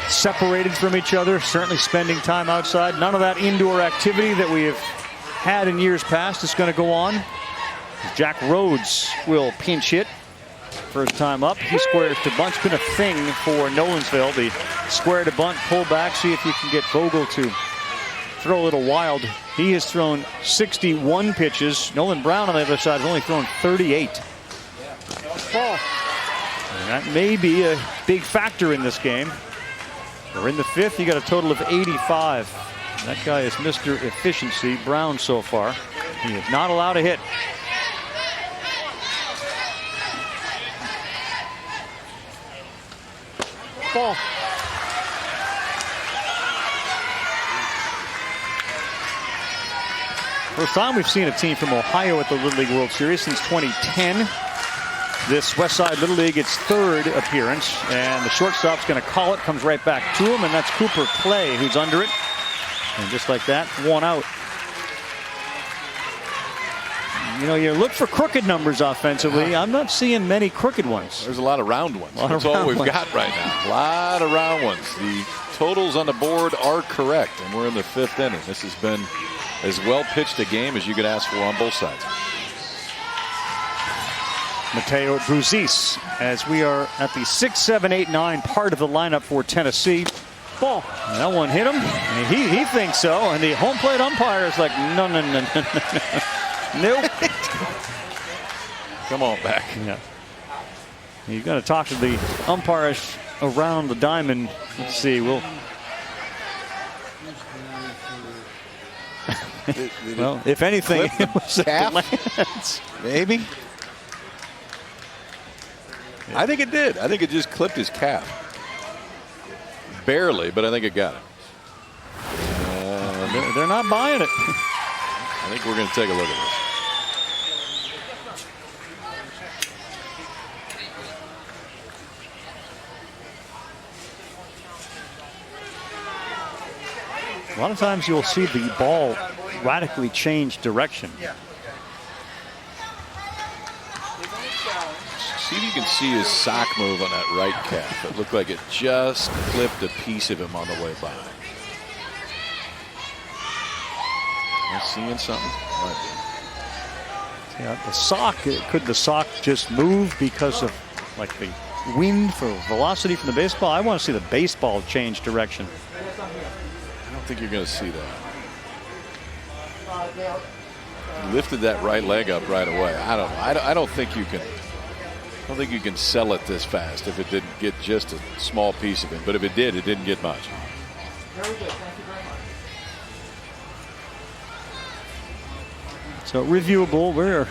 separated from each other, certainly spending time outside. None of that indoor activity that we have had in years past is going to go on. Jack Rhodes will pinch hit. First time up, he squares to bunt. It's been a thing for Nolensville. The square to bunt, pull back, see if you can get Vogel to throw a little wild. He has thrown 61 pitches. Nolan Brown on the other side has only thrown 38. And that may be a big factor in this game. We're in the fifth. You got a total of 85. That guy is Mr. Efficiency, Brown, so far. He is not allowed a hit. Ball. First time we've seen a team from Ohio at the Little League World Series since 2010. This Westside Little League, its third appearance, and the shortstop's going to call it, comes right back to him, and that's Cooper Clay who's under it. And just like that, 1 out. You know, you look for crooked numbers offensively. I'm not seeing many crooked ones. There's a lot of round ones. That's all we've got right now. A lot of round ones. The totals on the board are correct, and we're in the fifth inning. This has been as well pitched a game as you could ask for on both sides. Mateo Bruzis, as we are at the 6, 7, 8, 9 part of the lineup for Tennessee. Ball. And that one hit him. And he thinks so. And the home plate umpire is like, no. Nope. Come on back. Yeah. You've got to talk to the umpires around the diamond. Let's see. Well, if anything, it was calf? Maybe. I think it did. I think it just clipped his calf. Barely, but I think it got it. They're not buying it. I think we're going to take a look at this. A lot of times you'll see the ball radically change direction. See if you can see his sock move on that right calf. It looked like it just clipped a piece of him on the way by. Am I seeing something? Yeah, the sock, could the sock just move because of like the wind for velocity from the baseball? I want to see the baseball change direction. I don't think you're going to see that. He lifted that right leg up right away. I don't know. I don't think you can. I don't think you can sell it this fast if it didn't get just a small piece of it. But if it did, it didn't get much. Very good. Thank you very much. So reviewable. We're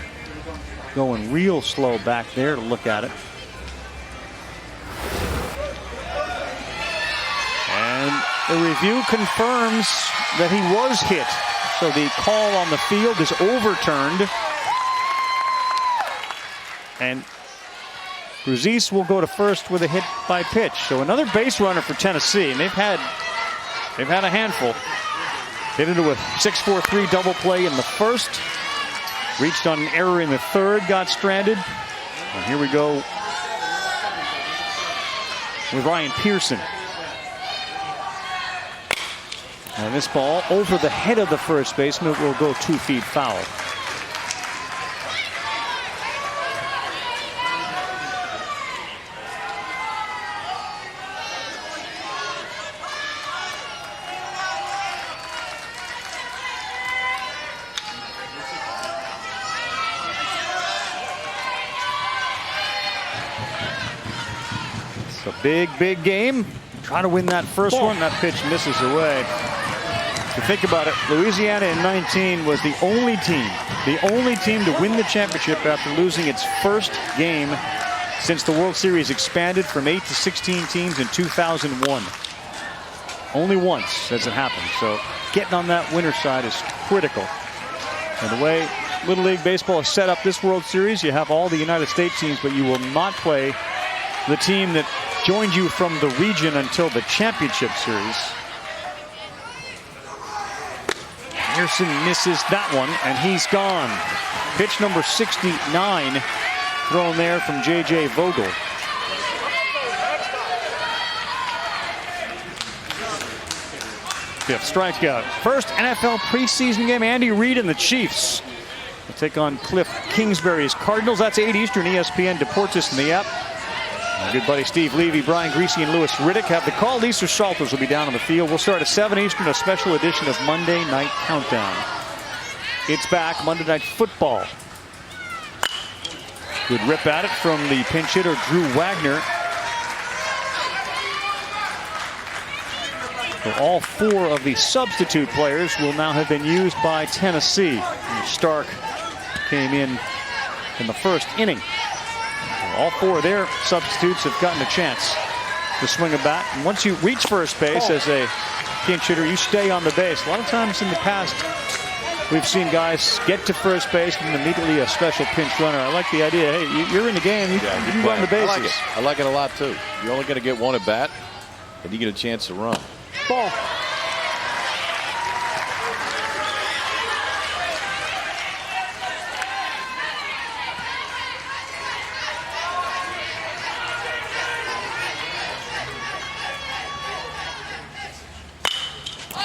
going real slow back there to look at it. And the review confirms that he was hit. So the call on the field is overturned. And Ruzis will go to first with a hit by pitch. So another base runner for Tennessee, and they've had a handful. Hit into a 6-4-3 double play in the first. Reached on an error in the third, got stranded. And here we go with Ryan Pearson. And this ball over the head of the first baseman will go 2 feet foul. It's a big, big game. Trying to win that first one. That pitch misses away. If you think about it, Louisiana in 19 was the only team to win the championship after losing its first game since the World Series expanded from 8 to 16 teams in 2001. Only once has it happened. So getting on that winner side is critical. And the way Little League Baseball has set up this World Series, you have all the United States teams, but you will not play the team that joined you from the region until the championship series. Pearson misses that one, and he's gone. Pitch number 69 thrown there from J.J. Vogel. Fifth strikeout. First NFL preseason game. Andy Reid and the Chiefs will take on Cliff Kingsbury's Cardinals. That's 8 Eastern, ESPN Deportes in the app. My good buddy Steve Levy, Brian Greasy, and Lewis Riddick have the call. Lisa Salters will be down on the field. We'll start at 7 Eastern, a special edition of Monday Night Countdown. It's back, Monday Night Football. Good rip at it from the pinch hitter, Drew Wagner. So all 4 of the substitute players will now have been used by Tennessee. And Stark came in the first inning. All 4 of their substitutes have gotten a chance to swing a bat. And once you reach first base as a pinch hitter, you stay on the base. A lot of times in the past, we've seen guys get to first base and immediately a special pinch runner. I like the idea. Hey, you're in the game. You can run the bases. I like it a lot, too. You're only going to get one at bat, and you get a chance to run. Ball.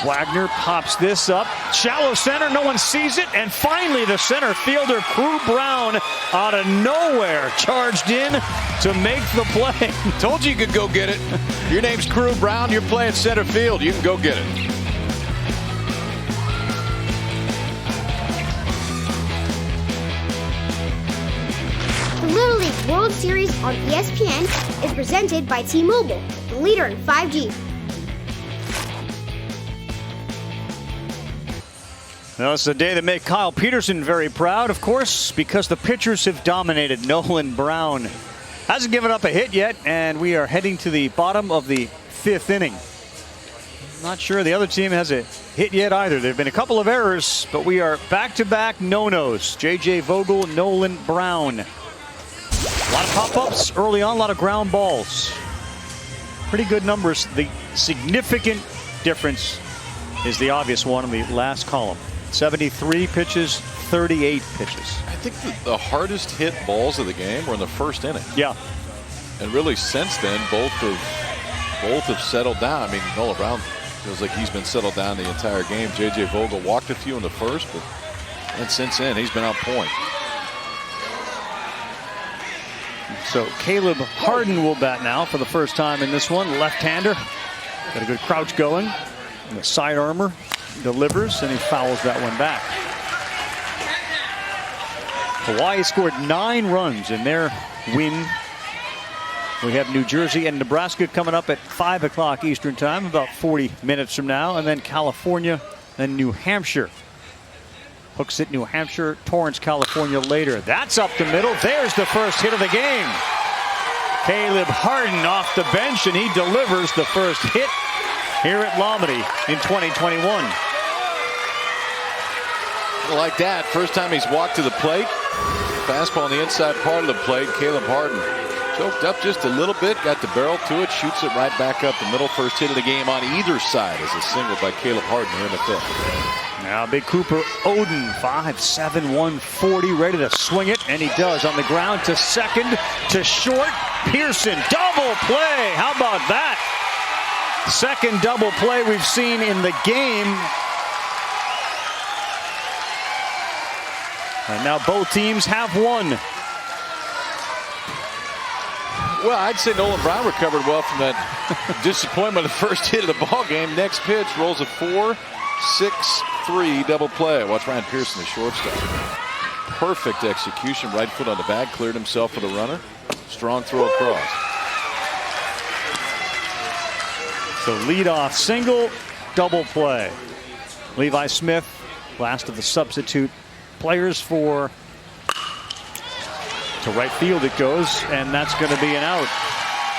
Wagner pops this up. Shallow center, no one sees it. And finally the center fielder, Crew Brown, out of nowhere, charged in to make the play. Told you could go get it. Your name's Crew Brown. You're playing center field. You can go get it. The Little League World Series on ESPN is presented by T-Mobile, the leader in 5G. Now, it's a day that made Kyle Peterson very proud, of course, because the pitchers have dominated. Nolan Brown hasn't given up a hit yet, and we are heading to the bottom of the 5th inning. Not sure the other team has a hit yet either. There have been a couple of errors, but we are back-to-back no-nos. J.J. Vogel, Nolan Brown. A lot of pop-ups early on, a lot of ground balls. Pretty good numbers. The significant difference is the obvious one in the last column. 73 pitches, 38 pitches. I think the hardest hit balls of the game were in the first inning. Yeah. And really since then, both have settled down. I mean, Nolan Brown feels like he's been settled down the entire game. J.J. Vogel walked a few in the first, and since then, he's been on point. So Caleb Harden will bat now for the first time in this one. Left-hander. Got a good crouch going. And the side armor delivers, and he fouls that one back. Hawaii scored 9 runs in their win. We have New Jersey and Nebraska coming up at 5 o'clock Eastern time, about 40 minutes from now, and then California and New Hampshire. Hooks at New Hampshire, Torrance, California later. That's up the middle. There's the first hit of the game. Caleb Harden off the bench, and he delivers the first hit here at Lomity in 2021. Like that, first time he's walked to the plate. Fastball on the inside part of the plate. Caleb Harden Choked up just a little bit, got the barrel to it, shoots it right back up the middle. First hit of the game on either side is a single by Caleb Harden here in the fifth. Now big Cooper Oden, 5'7", 140, ready to swing it, and he does on the ground to second, to short. Pearson, double play. How about that? Second double play we've seen in the game. And now both teams have one. Well, I'd say Nolan Brown recovered well from that disappointment of the first hit of the ball game. Next pitch rolls a 4-6-3 double play. Watch Ryan Pearson, the shortstop. Perfect execution. Right foot on the bag. Cleared himself for the runner. Strong throw across. So leadoff single, double play. Levi Smith, last of the substitute players for to right field it goes, and that's going to be an out.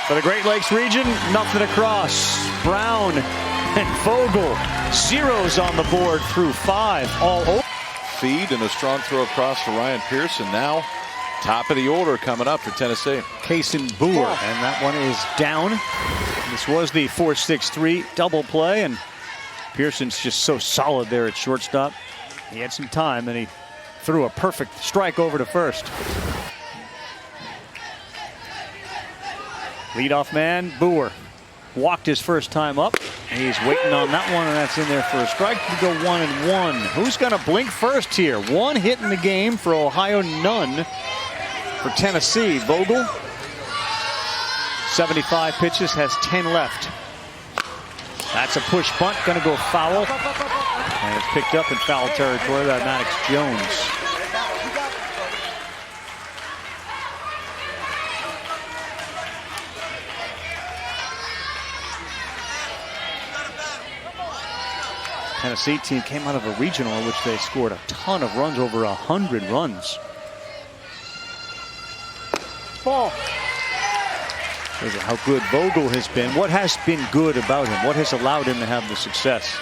For the Great Lakes region, nothing across. Brown and Vogel, zeros on the board through 5 all over. Feed and a strong throw across for Ryan Pearson. Now top of the order coming up for Tennessee. Kason Boer, and that one is down. This was the 4-6-3 double play, and Pearson's just so solid there at shortstop. He had some time, and he threw a perfect strike over to first. Leadoff man, Boer, walked his first time up. He's waiting on that one, and that's in there for a strike. We go 1-1. Who's going to blink first here? One hit in the game for Ohio, none for Tennessee. Vogel, 75 pitches, has 10 left. That's a push bunt, going to go foul. And it's picked up in foul territory by Maddox Jones. Tennessee team came out of a regional in which they scored a ton of runs, over 100 runs. Ball. Look at how good Vogel has been. What has been good about him? What has allowed him to have the success?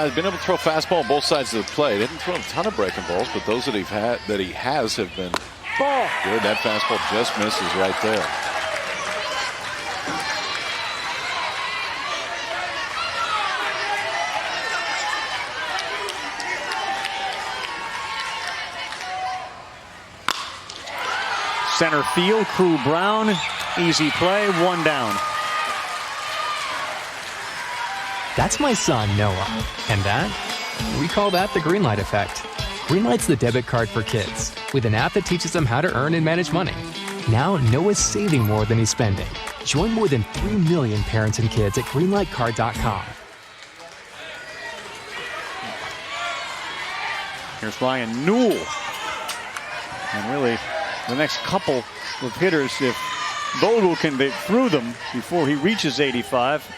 He's been able to throw fastball on both sides of the plate. Didn't throw a ton of breaking balls, but those that he has have been good. That fastball just misses right there. Center field, Crew Brown, easy play, one down. That's my son, Noah. And that? We call that the Greenlight effect. Greenlight's the debit card for kids, with an app that teaches them how to earn and manage money. Now, Noah's saving more than he's spending. Join more than 3 million parents and kids at greenlightcard.com. Here's Ryan Newell. And really, the next couple of hitters, if Vogel can get through them before he reaches 85,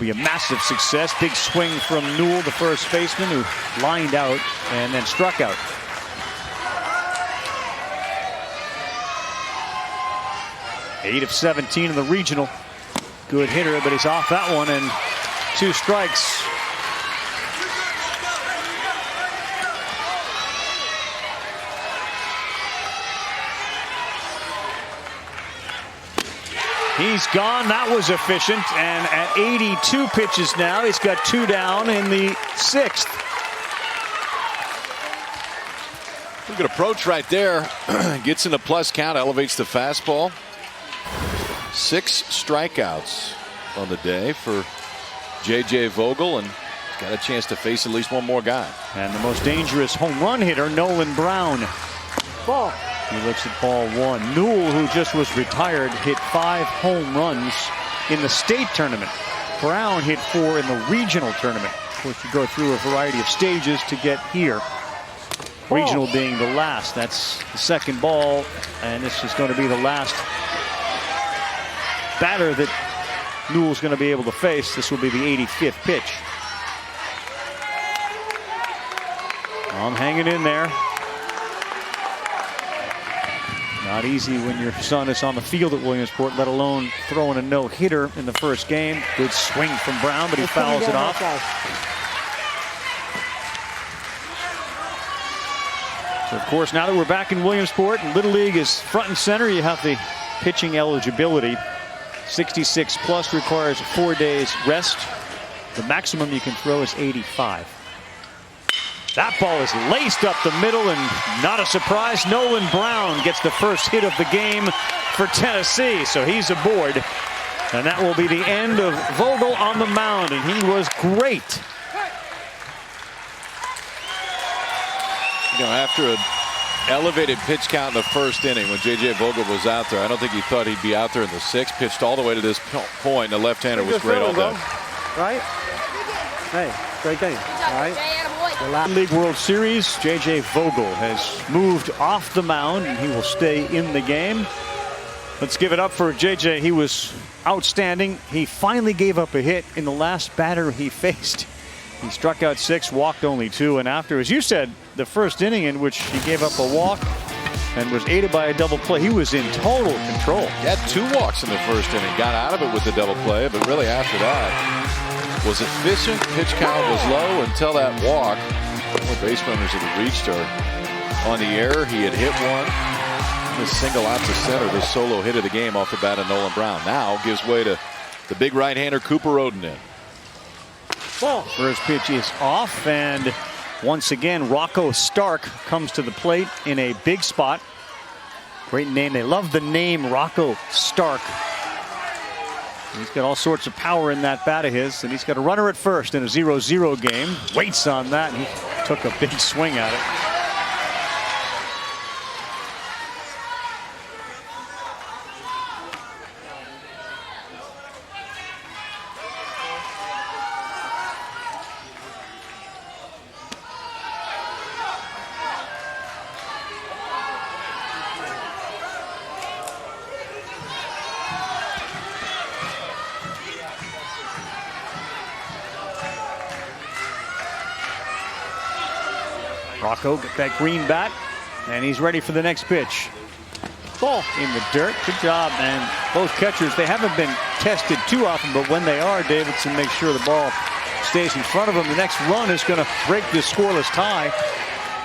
be a massive success. Big swing from Newell, the first baseman, who lined out and then struck out. Eight of 17 in the regional. Good hitter, but he's off that one, and 2 strikes. He's gone. That was efficient. And at 82 pitches now, he's got 2 down in the 6th. Good approach right there. Gets in the plus count, elevates the fastball. 6 strikeouts on the day for J.J. Vogel, and he's got a chance to face at least one more guy. And the most dangerous home run hitter, Nolan Brown. Ball. He looks at ball 1. Newell, who just was retired, hit 5 home runs in the state tournament. Brown hit 4 in the regional tournament. Of course, you go through a variety of stages to get here. Regional being the last. That's the second ball, and this is going to be the last batter that Newell's going to be able to face. This will be the 85th pitch. I'm hanging in there. Not easy when your son is on the field at Williamsport, let alone throwing a no-hitter in the first game. Good swing from Brown, but he fouls it off. So, of course, now that we're back in Williamsport and Little League is front and center, you have the pitching eligibility. 66 plus requires 4 days rest. The maximum you can throw is 85. That ball is laced up the middle, and not a surprise, Nolan Brown gets the first hit of the game for Tennessee. So he's aboard. And that will be the end of Vogel on the mound, and he was great. You know, after an elevated pitch count in the first inning when J.J. Vogel was out there, I don't think he thought he'd be out there in the 6th. Pitched all the way to this point. The left-hander was great all day. Right? Hey, great game. All right. The League World Series, J.J. Vogel has moved off the mound, and he will stay in the game. Let's give it up for J.J. He was outstanding. He finally gave up a hit in the last batter he faced. He struck out 6, walked only 2, and after, as you said, the first inning in which he gave up a walk and was aided by a double play, he was in total control. He had 2 walks in the first inning, got out of it with the double play, but really after that was efficient. Pitch count was low until that walk. The base runners that had reached her on the air. He had hit one. The single out to center, the solo hit of the game off the bat of Nolan Brown. Now gives way to the big right-hander Cooper Oden. First pitch is off, and once again Rocco Stark comes to the plate in a big spot. Great name. They love the name Rocco Stark. He's got all sorts of power in that bat of his, and he's got a runner at first in a 0-0 game. Waits on that, and he took a big swing at it. Rocco got that green bat, and he's ready for the next pitch. Ball in the dirt. Good job, man. Both catchers, they haven't been tested too often, but when they are, Davidson makes sure the ball stays in front of him. The next run is going to break this scoreless tie.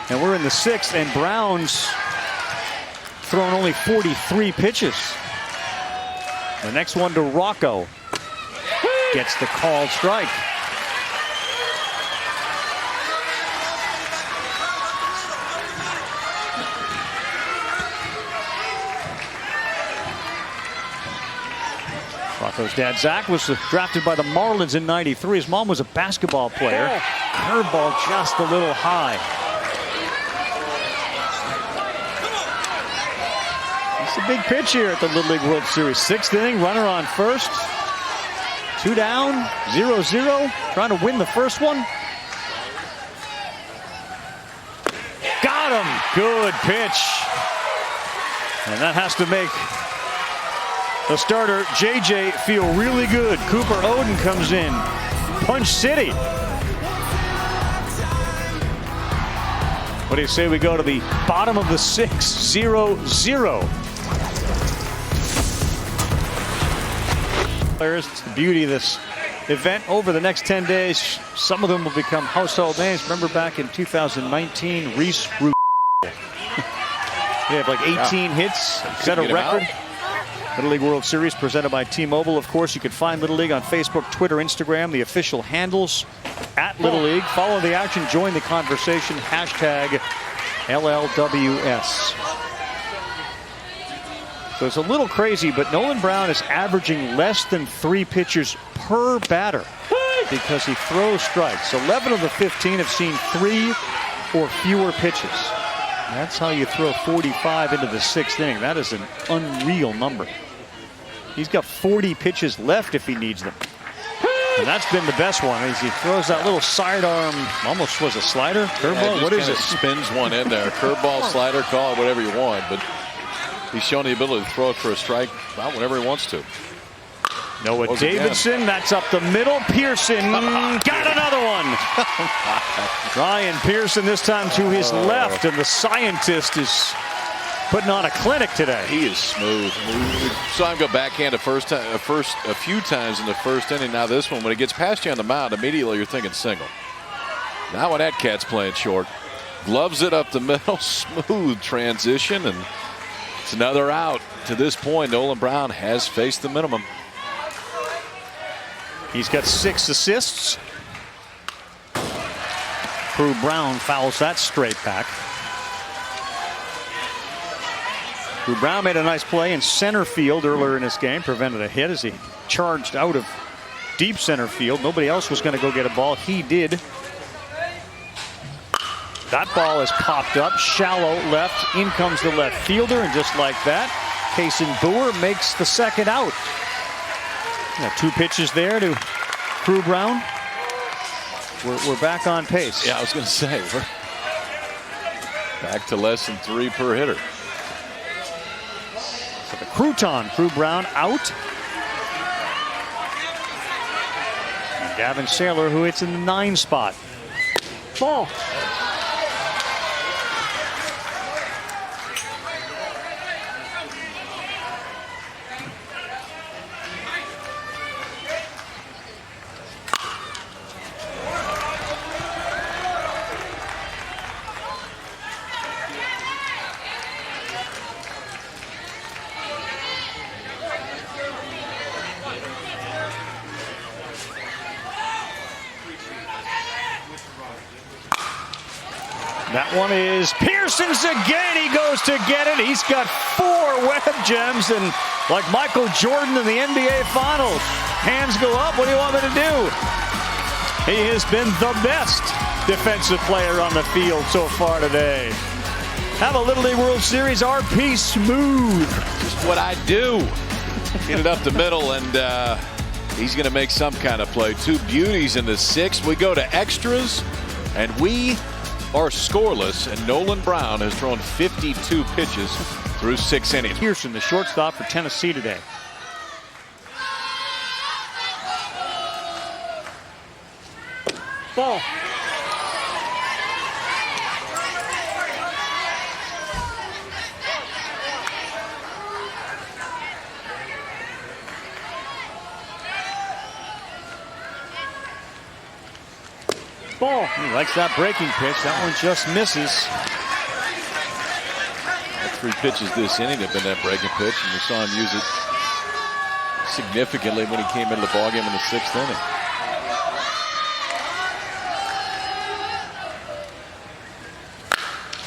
And we're in the 6th, and Brown's thrown only 43 pitches. The next one to Rocco. Gets the called strike. Rocco's dad, Zach, was drafted by the Marlins in '93. His mom was a basketball player. Curveball just a little high. It's a big pitch here at the Little League World Series. 6th inning, runner on first. 2 down, 0-0. Trying to win the first one. Got him. Good pitch. And that has to make the starter, JJ, feel really good. Cooper Oden comes in. Punch City. What do you say we go to the bottom of the 6th, 0-0. It's the beauty of this event. Over the next 10 days, some of them will become household names. Remember back in 2019, Reese Root. They have like 18 hits, set a record. Little League World Series presented by T-Mobile. Of course, you can find Little League on Facebook, Twitter, Instagram, the official handles at Little League. Follow the action, join the conversation, hashtag LLWS. So it's a little crazy, but Nolan Brown is averaging less than 3 pitches per batter because he throws strikes. 11 of the 15 have seen 3 or fewer pitches. That's how you throw 45 into the 6th inning. That is an unreal number. He's got 40 pitches left if he needs them. And that's been the best one. As he throws that little sidearm, almost was a slider, curveball. Yeah, what is it? Spins one in there. Curveball, slider, call it whatever you want. But he's shown the ability to throw it for a strike about whenever he wants to. Noah Davidson, that's up the middle. Pearson got another one. Ryan Pearson this time to his left, and the scientist is putting on a clinic today. He is smooth. We saw him go backhand a few times in the first inning. Now this one, when it gets past you on the mound, immediately you're thinking single. Now when that cat's playing short. Gloves it up the middle. Smooth transition, and it's another out. To this point, Nolan Brown has faced the minimum. He's got 6 assists. Crew Brown fouls that straight back. Crew Brown made a nice play in center field earlier in this game, prevented a hit as he charged out of deep center field. Nobody else was going to go get a ball. He did. That ball is popped up, shallow left. In comes the left fielder, and just like that, Kason Boer makes the second out. 2 pitches there to Crew Brown. We're back on pace. Yeah, I was going to say, we're back to less than 3 per hitter. So the Crouton, Crew Brown out. And Gavin Saylor, who hits in the 9 spot. Ball. That one is Pearson's again. He goes to get it. He's got 4 web gems, and like Michael Jordan in the NBA Finals, hands go up. What do you want me to do? He has been the best defensive player on the field so far today. Have a Little League World Series RP smooth. Just what I do. Get it up the middle, and he's going to make some kind of play. 2 beauties in the 6th. We go to extras, and we are scoreless, and Nolan Brown has thrown 52 pitches through 6 innings. Pearson, the shortstop for Tennessee today. Ball. Ball. He likes that breaking pitch. That one just misses. 3 pitches this inning have been that breaking pitch, and we saw him use it significantly when he came into the ballgame in the 6th inning.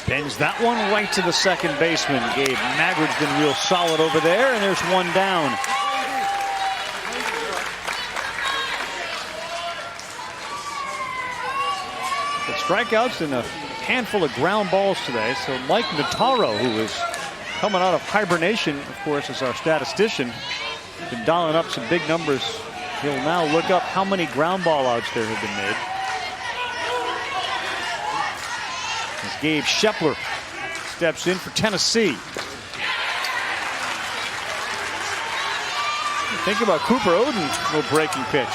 Pins that one right to the second baseman. Gabe Magrid's been real solid over there, and there's 1 down. Strikeouts and a handful of ground balls today. So Mike Notaro, who is coming out of hibernation, of course, as our statistician, been dialing up some big numbers. He'll now look up how many ground ball outs there have been made. As Gabe Shepler steps in for Tennessee. Think about Cooper Oden, no breaking pitch.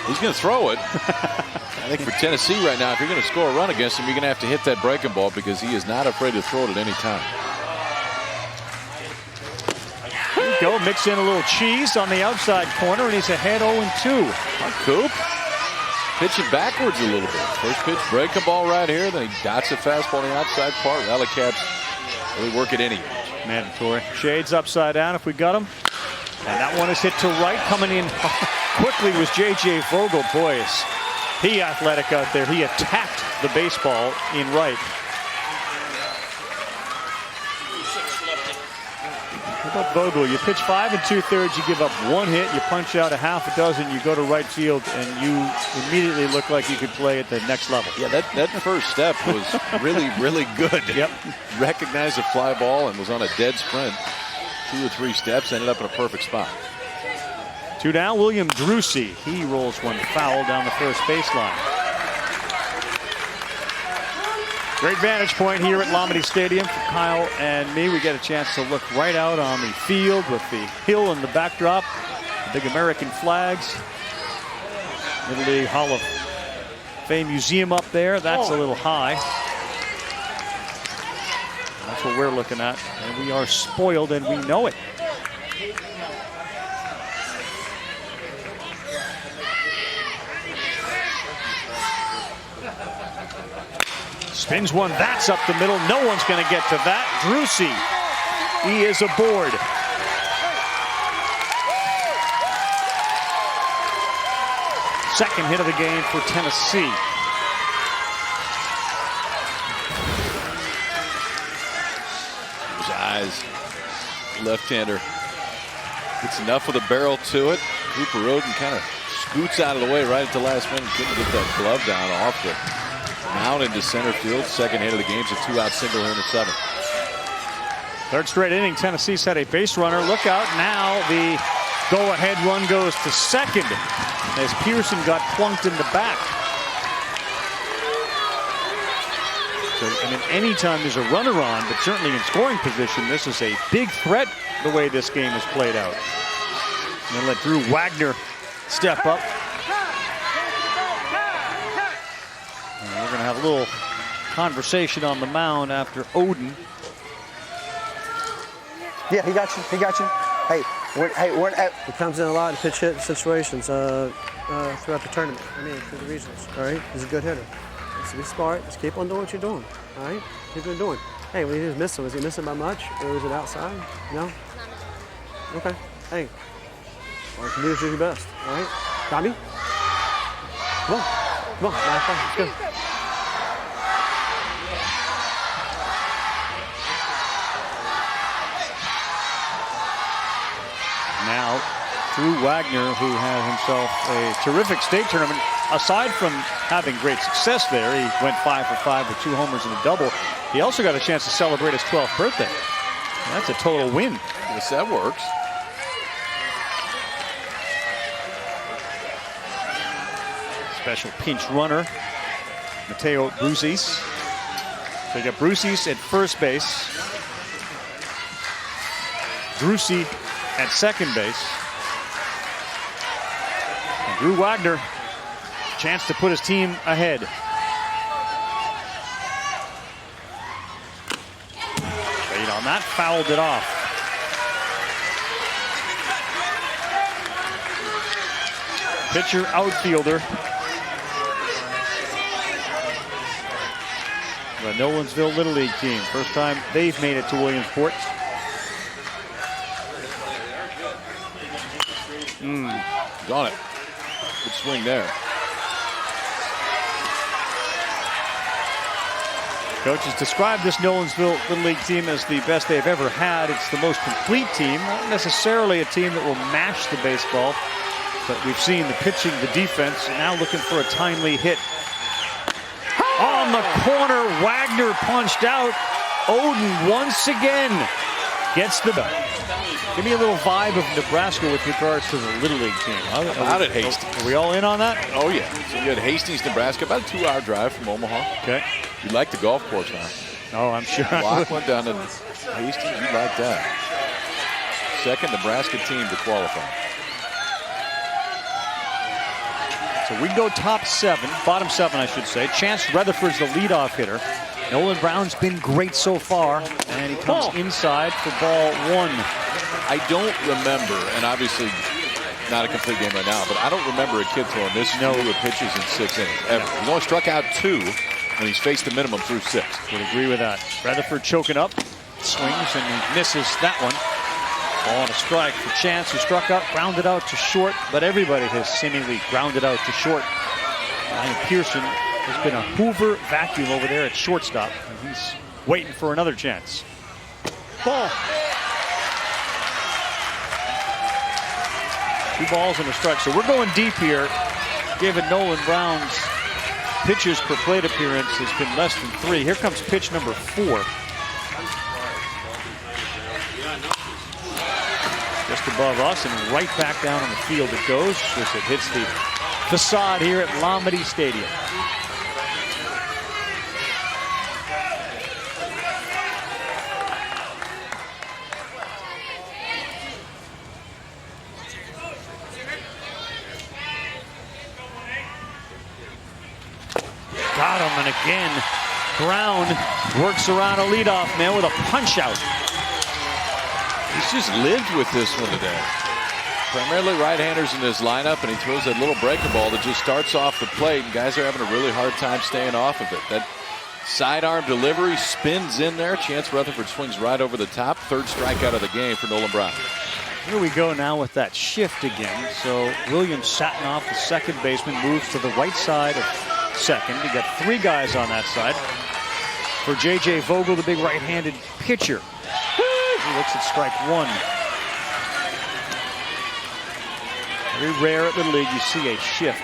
He's going to throw it. I think for Tennessee right now, if you're going to score a run against him, you're going to have to hit that breaking ball, because he is not afraid to throw it at any time. There you go. Mix in a little cheese on the outside corner, and he's ahead 0-2. Coop pitching backwards a little bit. First pitch, breaking ball right here. Then he dots a fastball on the outside part. Rally caps really work at any pitch. Mandatory. Shades upside down if we got him. And that one is hit to right. Coming in quickly was J.J. Vogel. Boy, is he athletic out there. He attacked the baseball in right. How about Vogel? You pitch 5 2/3, you give up 1 hit, you punch out a half a dozen, you go to right field, and you immediately look like you could play at the next level. Yeah, that first step was really, really good. Yep. Recognized the fly ball and was on a dead sprint. 2 or 3 steps, ended up in a perfect spot. 2 down, William Drucey. He rolls one foul down the first baseline. Great vantage point here at Lamade Stadium for Kyle and me. We get a chance to look right out on the field with the hill in the backdrop, the big American flags. Little League Hall of Fame Museum up there. That's a little high. That's what we're looking at, and we are spoiled, and we know it. Spins one, that's up the middle. No one's going to get to that. Drucey, he is aboard. Second hit of the game for Tennessee. His eyes, left-hander. Gets enough of the barrel to it. Cooper Roden kind of scoots out of the way right at the last minute. Couldn't get that glove down off the mound into center field. Second hit of the game is a 2-out single here in the 7th. Third straight inning, Tennessee's had a base runner. Look out now, the go-ahead run goes to second as Pearson got plunked in the back. So, I mean, anytime there's a runner on, but certainly in scoring position, this is a big threat the way this game has played out. And then let Drew Wagner step up. And we're going to have a little conversation on the mound after Oden. Yeah, he got you. He got you. Hey, it comes in a lot of pitch hit situations throughout the tournament. I mean, through the regionals. All right, he's a good hitter. So be smart. Just keep on doing what you're doing. All right, keep on doing. Hey, when he just missed him, was he missing by much, or was it outside? No. Okay. Hey, all you can do is do your best. All right, got me. Come on, come on. Let's go. Now, Drew Wagner, who had himself a terrific state tournament. Aside from having great success there, he went 5 for 5 with 2 homers and a double. He also got a chance to celebrate his 12th birthday. That's a total win. Yes, that works. Special pinch runner, Mateo Brusis. So you got Brusis at first base. Drucey at second base. And Drew Wagner, chance to put his team ahead. Straight on that, fouled it off. Pitcher, outfielder. The Nolensville Little League team. First time they've made it to Williamsport. Got it. Good swing there. Coach has described this Nolensville Little League team as the best they've ever had. It's the most complete team, not necessarily a team that will mash the baseball, but we've seen the pitching, the defense, and now looking for a timely hit. On the corner, Wagner punched out. Oden once again gets the bat. Give me a little vibe of Nebraska with regards to the Little League team. How about it, Hastings? Are we all in on that? Oh, yeah. So you had Hastings, Nebraska, about a 2-hour drive from Omaha. Okay. You like the golf course, huh? Oh, I'm sure. Block went down to Hastings. You like that. Second Nebraska team to qualify. So we go top 7, bottom 7, I should say. Chance Rutherford's the leadoff hitter. Nolan Brown's been great so far, and he comes inside for ball 1. I don't remember, and obviously not a complete game right now, but I don't remember a kid throwing this few of pitches in 6 innings, ever. He's only struck out 2 when he's faced the minimum through 6. Would agree with that. Rutherford choking up, swings, and he misses that one. Ball on a strike for Chance, who struck out, grounded out to short, but everybody has seemingly grounded out to short. Ryan Pearson has been a Hoover vacuum over there at shortstop, and he's waiting for another chance. Ball. 2 balls and a strike. So we're going deep here, given Nolan Brown's pitches per plate appearance has been less than 3. Here comes pitch number 4. Just above us and right back down on the field it goes as it hits the facade here at Lamade Stadium. Got him, and again, Brown works around a leadoff man with a punch out. He's just lived with this one today. Primarily right-handers in his lineup, and he throws that little breaker ball that just starts off the plate, and guys are having a really hard time staying off of it. That Sidearm delivery, spins in there. Chance Rutherford swings right over the top. Third strikeout of the game for Nolan Brown. Here we go now with that shift again. So William Satinoff, the second baseman, moves to the right side of second. You got three guys on that side. For J.J. Vogel, the big right-handed pitcher. He looks at strike one. Very rare at Little League you see a shift.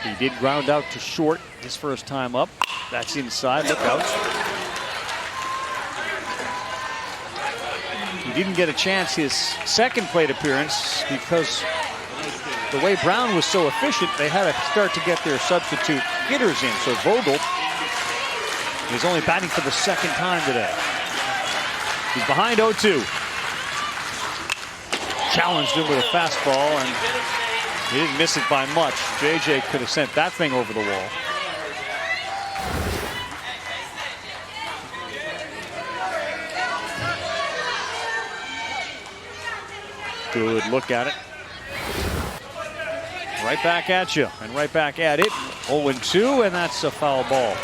He did ground out to short his first time up. That's inside. Look out. He didn't get a chance his second plate appearance because the way Brown was so efficient, they had to start to get their substitute hitters in. So Vogel is only batting for the second time today. He's behind 0-2. Challenged him with a fastball, and he didn't miss it by much. JJ could have sent that thing over the wall. Good look at it. Right back at you, and right back at it. 0-2, and that's a foul ball.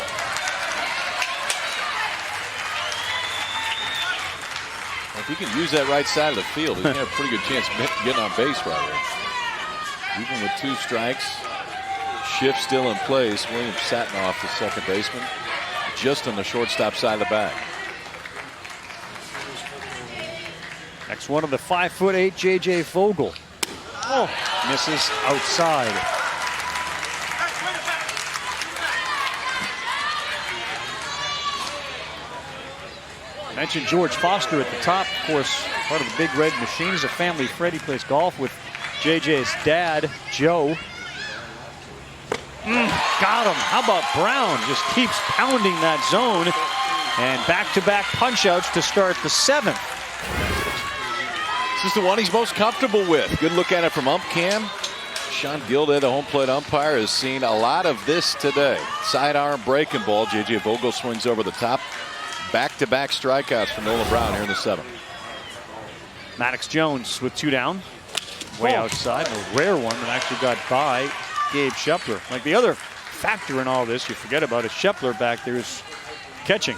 If he can use that right side of the field, he's going to have a pretty good chance of getting on base right there. Even with two strikes, shift still in place. William Satinoff, the second baseman, just on the shortstop side of the bag. Next one of the 5'8" J.J. Vogel. Oh, misses outside. I mentioned George Foster at the top. Of course, part of the Big Red Machine is a family. Freddie plays golf with JJ's dad, Joe. Got him. How about Brown? Just keeps pounding that zone. And back-to-back punch-outs to start the seventh. This is the one he's most comfortable with. Good look at it from ump cam. Sean Gilday, the home plate umpire, has seen a lot of this today. Sidearm breaking ball. J.J. Vogel swings over the top. Back-to-back strikeouts for Nolan Brown here in the seventh. Maddox Jones with two down. Way outside. A rare one that actually got by Gabe Shepler. Like the other factor in all this you forget about is Shepler back there is catching,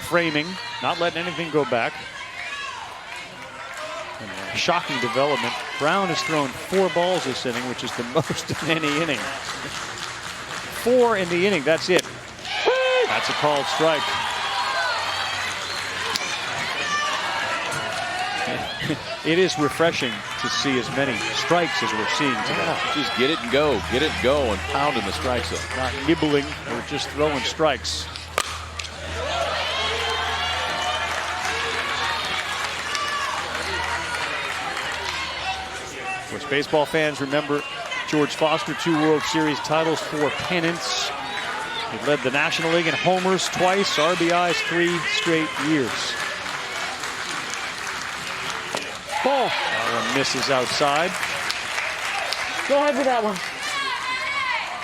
framing, not letting anything go back. And a shocking development. Brown has thrown 4 balls this inning, which is the most in any inning. 4 in the inning, that's it. That's a called strike. It is refreshing to see as many strikes as we're seeing today. Just get it and go, and pounding the strike zone. Not nibbling or just throwing strikes. Of course, baseball fans remember George Foster, 2 World Series titles, 4 pennants. He led the National League in homers twice, RBIs 3 straight years. Ball. That one misses outside. Go ahead with that one.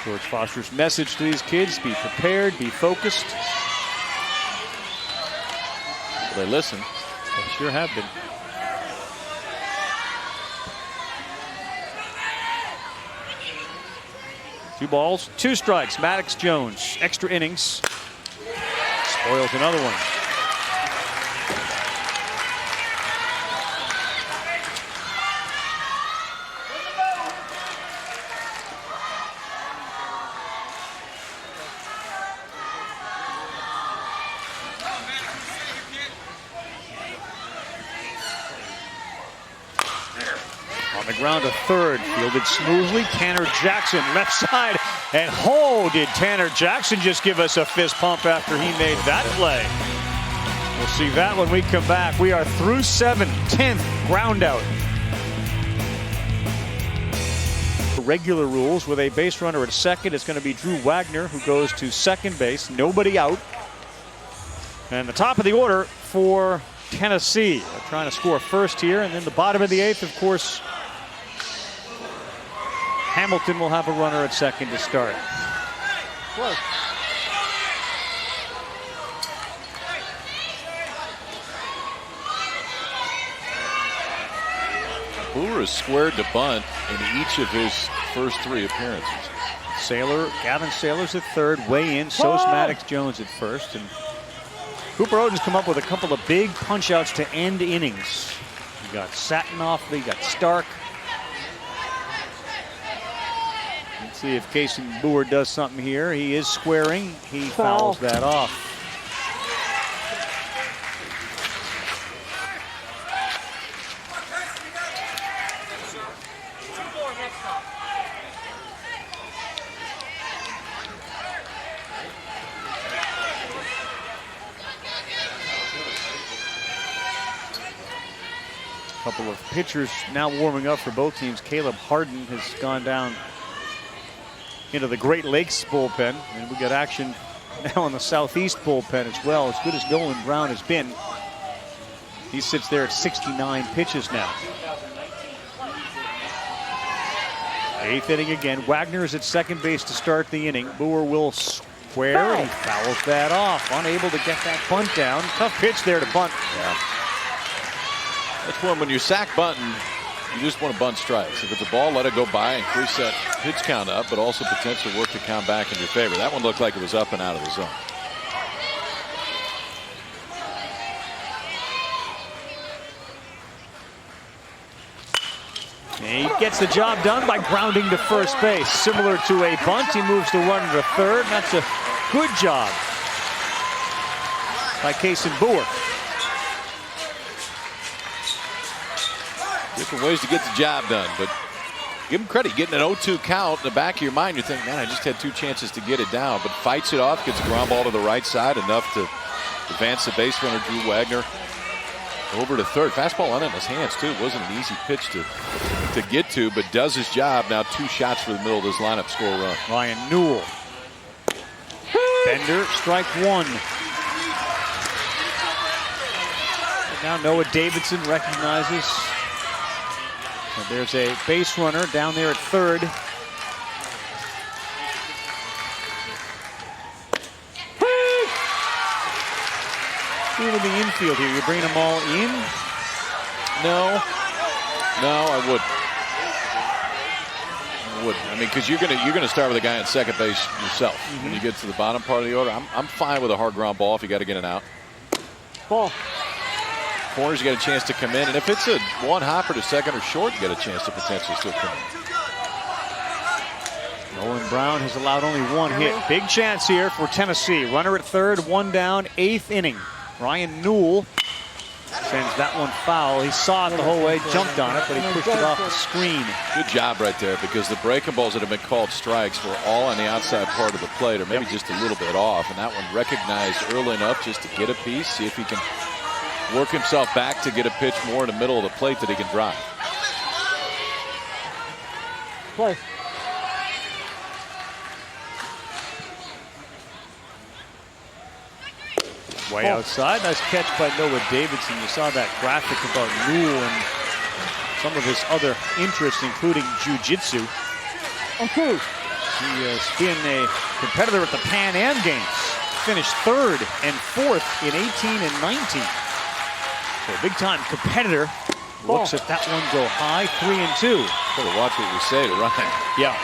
George Foster's message to these kids: be prepared, be focused. Well, they listen. They sure have been. Two balls, 2 strikes. Maddox Jones, extra innings. Spoils another one. On the ground to third, fielded smoothly. Tanner Jackson, left side, and oh, did Tanner Jackson just give us a fist pump after he made that play. We'll see that when we come back. We are through 7, 10th ground out. Regular rules with a base runner at second. It's going to be Drew Wagner who goes to second base. Nobody out. And the top of the order for Tennessee. They're trying to score first here, and then the bottom of the 8th, of course, Hamilton will have a runner at second to start. Close. Brewer has squared to bunt in each of his first 3 appearances. Gavin Saylor's at third, way in. So's Maddox Jones at first. And Cooper Oden's come up with a couple of big punch-outs to end innings. You got Satinoff, you got Stark. Let's see if Kason Boer does something here. He is squaring. He fouls that off. Couple of pitchers now warming up for both teams. Caleb Harden has gone down into the Great Lakes bullpen, and we got action now in the Southeast bullpen as well. As good as Nolan Brown has been, he sits there at 69 pitches now. 8th inning again. Wagner is at second base to start the inning. Boer will square, and he fouls that off. Unable to get that bunt down. Tough pitch there to bunt. Yeah. That's when you sack bunting, you just want to bunt strikes. If it's a ball, let it go by, increase that pitch count up, but also potentially work the count back in your favor. That one looked like it was up and out of the zone. He gets the job done by grounding to first base. Similar to a bunt, he moves the runner to third. And that's a good job by Kason Boer. Different ways to get the job done, but give him credit. Getting an 0-2 count in the back of your mind, you're thinking, man, I just had 2 chances to get it down, but fights it off, gets a ground ball to the right side, enough to advance the base runner, Drew Wagner, over to third. Fastball on in his hands, too. It wasn't an easy pitch to get to, but does his job. Now 2 shots for the middle of this lineup, score a run. Ryan Newell. Bender, strike 1. And now Noah Davidson recognizes. And there's a base runner down there at third. See with the infield here, you bring them all in? No, I wouldn't. I mean, because you're gonna start with a guy at second base yourself. When you get to the bottom part of the order, I'm fine with a hard ground ball if you got to get it out. Ball. Corners, you got a chance to come in, and if it's a one hopper to second or short, you got a chance to potentially still come in. Nolan Brown has allowed only 1 hit. Big chance here for Tennessee. Runner at third, 1 down, 8th inning. Ryan Newell sends that one foul. He saw it the whole way, jumped on it, but he pushed it off the screen. Good job right there, because the breaking balls that have been called strikes were all on the outside part of the plate, or maybe just a little bit off, and that one recognized early enough just to get a piece, see if he can work himself back to get a pitch more in the middle of the plate that he can drive. Play. Way outside. Nice catch by Noah Davidson. You saw that graphic about Newell and some of his other interests, including jiu-jitsu. He has been a competitor at the Pan Am Games. Finished 3rd and 4th in 18 and 19. So a big-time competitor. Looks at that one go high, 3 and 2. Better watch what we say to Ryan. Yeah.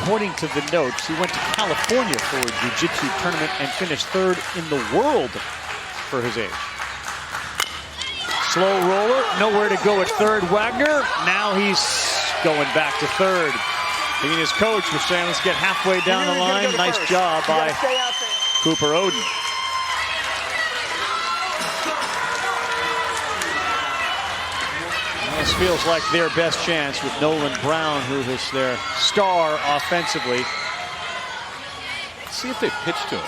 According to the notes, he went to California for a jiu-jitsu tournament and finished 3rd in the world for his age. Slow roller, nowhere to go at third. Wagner, now he's going back to third. He and his coach were saying, let's get halfway down the line. Nice job by Cooper Oden. This feels like their best chance with Nolan Brown, who is their star offensively. Let's see if they pitch to him.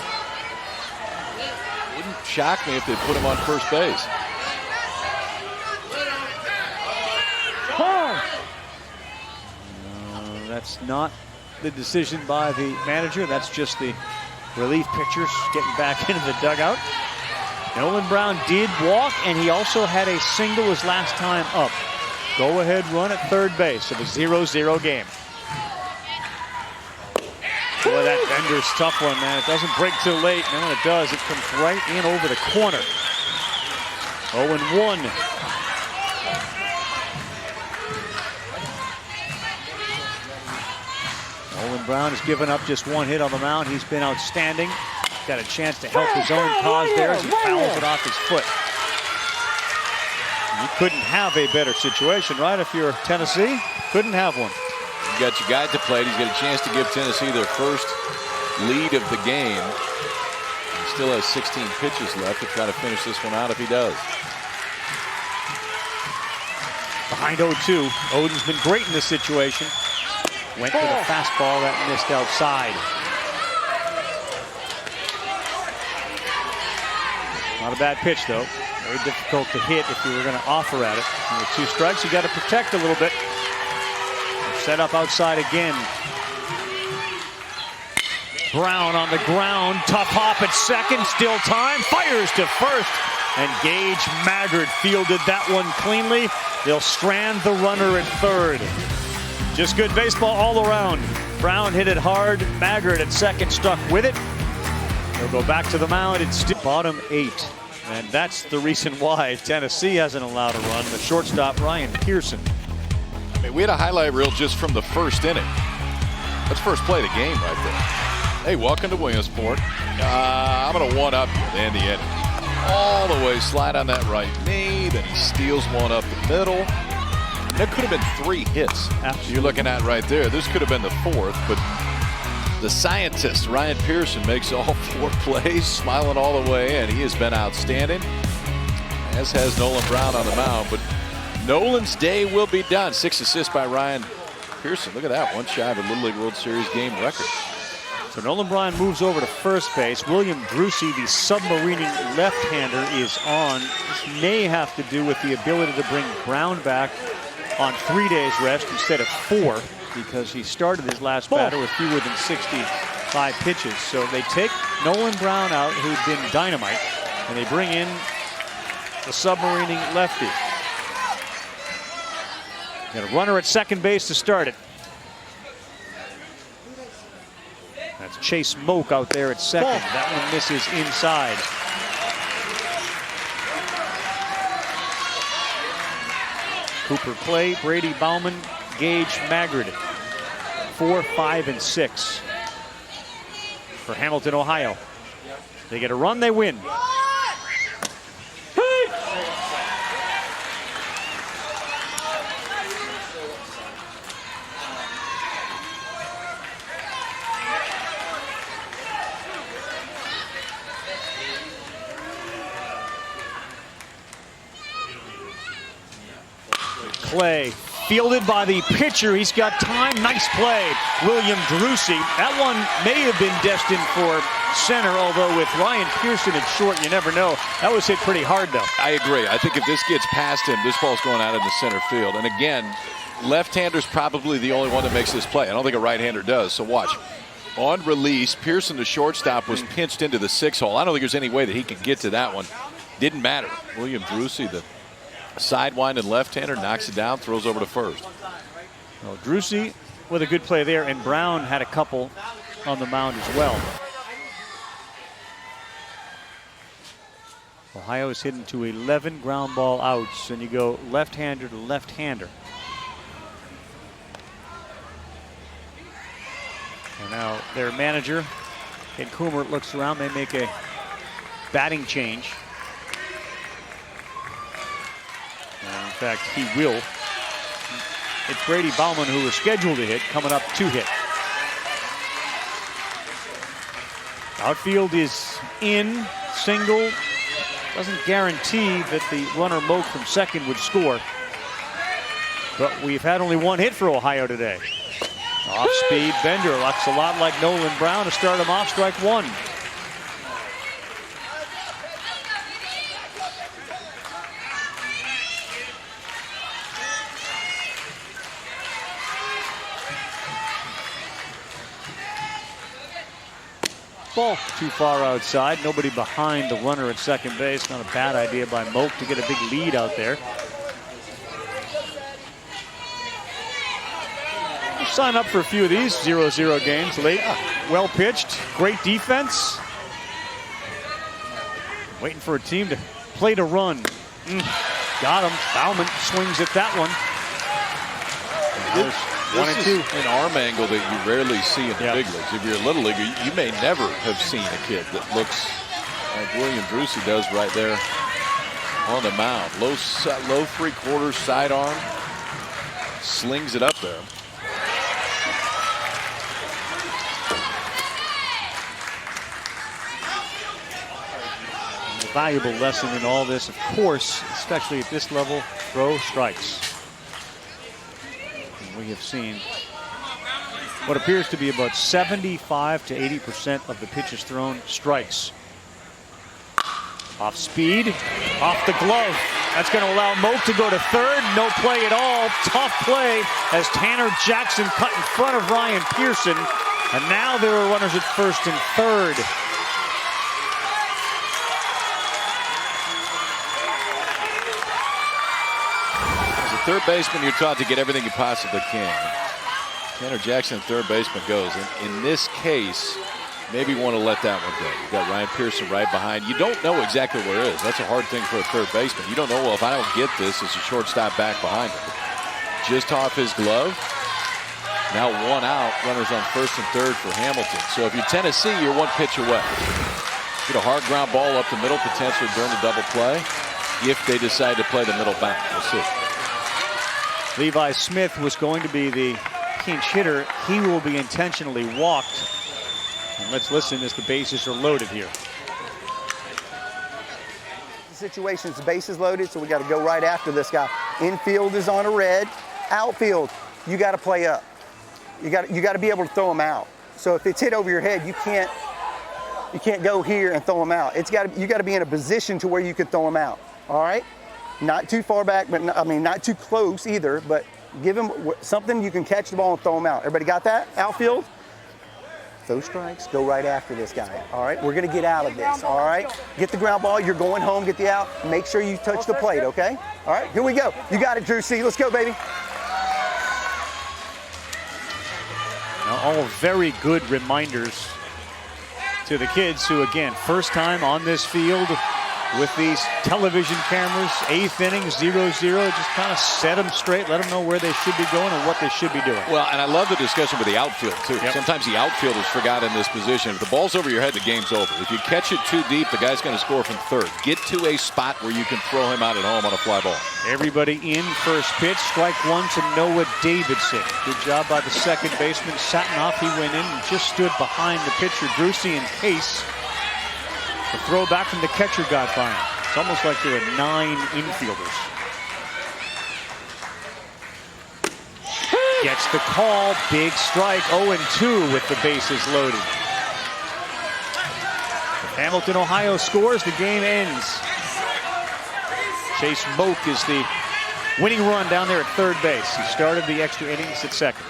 Wouldn't shock me if they put him on first base. That's not the decision by the manager. That's just the relief pitchers getting back into the dugout. Nolan Brown did walk, and he also had a single his last time up. Go-ahead run at third base of a 0-0 game. Boy, that Bender's tough one, man. It doesn't break till late, and when it does, it comes right in over the corner. 0-1. Nolan Brown has given up just one hit on the mound. He's been outstanding. Got a chance to help his own cause there as he fouls it off his foot. You couldn't have a better situation, right? If you're Tennessee, couldn't have one. You got your guy at the plate. He's got a chance to give Tennessee their first lead of the game. He still has 16 pitches left to try to finish this one out if he does. Behind 0-2. Odin's been great in this situation. Went for the fastball that missed outside. Not a bad pitch, though. Very difficult to hit if you were going to offer at it. And with 2 strikes, you got to protect a little bit. Set up outside again. Brown on the ground. Tough hop at second. Still time. Fires to first. And Gage Maggard fielded that one cleanly. They'll strand the runner at third. Just good baseball all around. Brown hit it hard. Maggard at second stuck with it. They'll go back to the mound. It's still bottom 8. And that's the reason why Tennessee hasn't allowed a run. The shortstop, Ryan Pearson. Hey, we had a highlight reel just from the first inning. Let's first play the game right there. Hey, welcome to Williamsport. I'm going to one-up you at the end of the inning. All the way, slide on that right knee. Then he steals one up the middle. That could have been 3 hits. Absolutely. You're looking at right there. This could have been the 4th, but the scientist, Ryan Pearson, makes all 4 plays, smiling all the way, and he has been outstanding, as has Nolan Brown on the mound. But Nolan's day will be done. 6 assists by Ryan Pearson. Look at that, one shy of a Little League World Series game record. So Nolan Brown moves over to first base. William Drucey, the submarining left-hander, is on. This may have to do with the ability to bring Brown back on 3 days rest instead of 4, because he started his last batter with fewer than 65 pitches. So they take Nolan Brown out, who'd been dynamite, and they bring in the submarining lefty. Got a runner at second base to start it. That's Chase Moak out there at second. That one misses inside. Cooper Clay, Brady Bauman, Gage Maggard. 4, 5, and 6 for Hamilton, Ohio. They get a run, they win. Clay fielded by the pitcher. He's got time. Nice play, William Drucey. That one may have been destined for center, although with Ryan Pearson at short, you never know. That was hit pretty hard, though. I agree. I think if this gets past him, this ball's going out in the center field. And again, left-hander's probably the only one that makes this play. I don't think a right-hander does, so watch. On release, Pearson, the shortstop, was pinched into the 6-hole. I don't think there's any way that he could get to that one. Didn't matter. William Drucey, the sidewinding left-hander, knocks it down, throws over to first. Well, Drucey with a good play there, and Brown had a couple on the mound as well. Ohio is hitting to 11 ground ball outs, and you go left-hander to left-hander. And now their manager, Ken Coomer, looks around. They make a batting change. And in fact, he will. It's Brady Bauman, who was scheduled to hit, coming up to hit. Outfield is in, single. Doesn't guarantee that the runner Moak from second would score. But we've had only one hit for Ohio today. Off-speed Bender looks a lot like Nolan Brown to start him off, strike one. Ball too far outside. Nobody behind the runner at second base. Not a bad idea by Moak to get a big lead out there. We'll sign up for a few of these 0-0 games late. Well pitched. Great defense. Waiting for a team to play to run. Got him. Bauman swings at that one. This is an arm angle that you rarely see in the big leagues. If you're a little leaguer, you may never have seen a kid that looks like William Drucey does right there on the mound. Low 3/4 sidearm. Slings it up there. A valuable lesson in all this, of course, especially at this level, throw strikes. And we have seen what appears to be about 75 to 80% of the pitches thrown strikes. Off speed, off the glove. That's going to allow Moak to go to third. No play at all. Tough play as Tanner Jackson cut in front of Ryan Pearson. And now there are runners at first and third. As a third baseman, you're taught to get everything you possibly can. Tanner Jackson, third baseman, goes. And in this case, maybe want to let that one go. You've got Ryan Pearson right behind. You don't know exactly where it is. That's a hard thing for a third baseman. You don't know, well, if I don't get this, it's a shortstop back behind him. Just off his glove. Now one out. Runners on first and third for Hamilton. So if you're Tennessee, you're one pitch away. Get a hard ground ball up the middle, potentially burn the double play. If they decide to play the middle back, we'll see. Levi Smith was going to be the pinch hitter. He will be intentionally walked. And let's listen as the bases are loaded here. The situation's the bases loaded, so we got to go right after this guy. Infield is on a red. Outfield, you got to play up. You got to be able to throw them out. So if it's hit over your head, you can't go here and throw them out. You got to be in a position to where you can throw them out. All right, not too far back, but not too close either. But give them something you can catch the ball and throw them out. Everybody got that? Outfield. Those strikes, go right after this guy. All right, we're going to get out of this. All right, get the ground ball. You're going home. Get the out. Make sure you touch the plate. Okay. All right, here we go. You got it, Drew C. Let's go, baby. Now, all very good reminders to the kids who, again, first time on this field with these television cameras. 8th inning, 0-0. Just kind of set them straight, let them know where they should be going and what they should be doing. Well, and I love the discussion with the outfield, too. Yep. Sometimes the outfield is forgotten in this position. If the ball's over your head, the game's over. If you catch it too deep, the guy's going to score from third. Get to a spot where you can throw him out at home on a fly ball. Everybody in first pitch. Strike one to Noah Davidson. Good job by the second baseman. Satinoff, he went in and just stood behind the pitcher, Drucey, in case the throw back from the catcher got by him. It's almost like there are 9 infielders. Gets the call. Big strike. 0-2 with the bases loaded. If Hamilton, Ohio scores, the game ends. Chase Moak is the winning run down there at third base. He started the extra innings at second.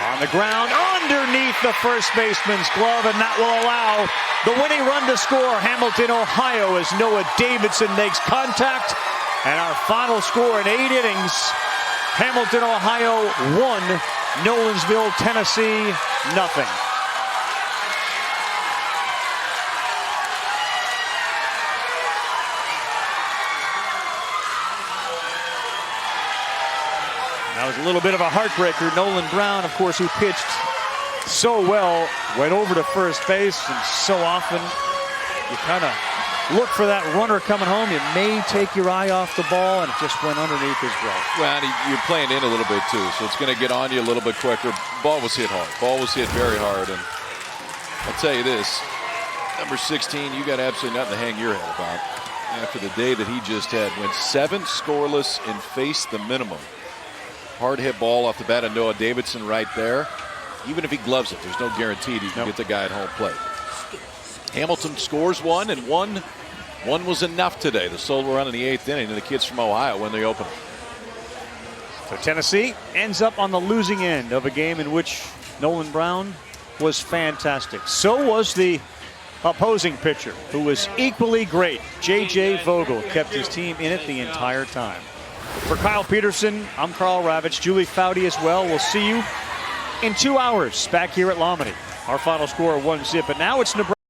On the ground, underneath the first baseman's glove, and that will allow the winning run to score. Hamilton, Ohio, as Noah Davidson makes contact. And our final score in 8 innings, Hamilton, Ohio 1, Nolensville, Tennessee 0. That was a little bit of a heartbreaker. Nolan Brown, of course, who pitched so well, went over to first base, and so often you kind of look for that runner coming home. You may take your eye off the ball, and it just went underneath his glove. Well, you're playing in a little bit, too, so it's going to get on you a little bit quicker. Ball was hit hard. Ball was hit very hard, and I'll tell you this, number 16, you got absolutely nothing to hang your head about after the day that he just had. Went 7 scoreless and faced the minimum. Hard hit ball off the bat of Noah Davidson right there. Even if he gloves it, there's no guarantee he can get the guy at home plate. Hamilton scores one, and one was enough today. The solo run in the 8th inning, and the kids from Ohio win the opener. So Tennessee ends up on the losing end of a game in which Nolan Brown was fantastic. So was the opposing pitcher, who was equally great. J.J. Vogel kept his team in it the entire time. For Kyle Peterson, I'm Carl Ravitch, Julie Foudy as well. We'll see you in 2 hours back here at Lomini. Our final score 1-0, but now it's Nebraska.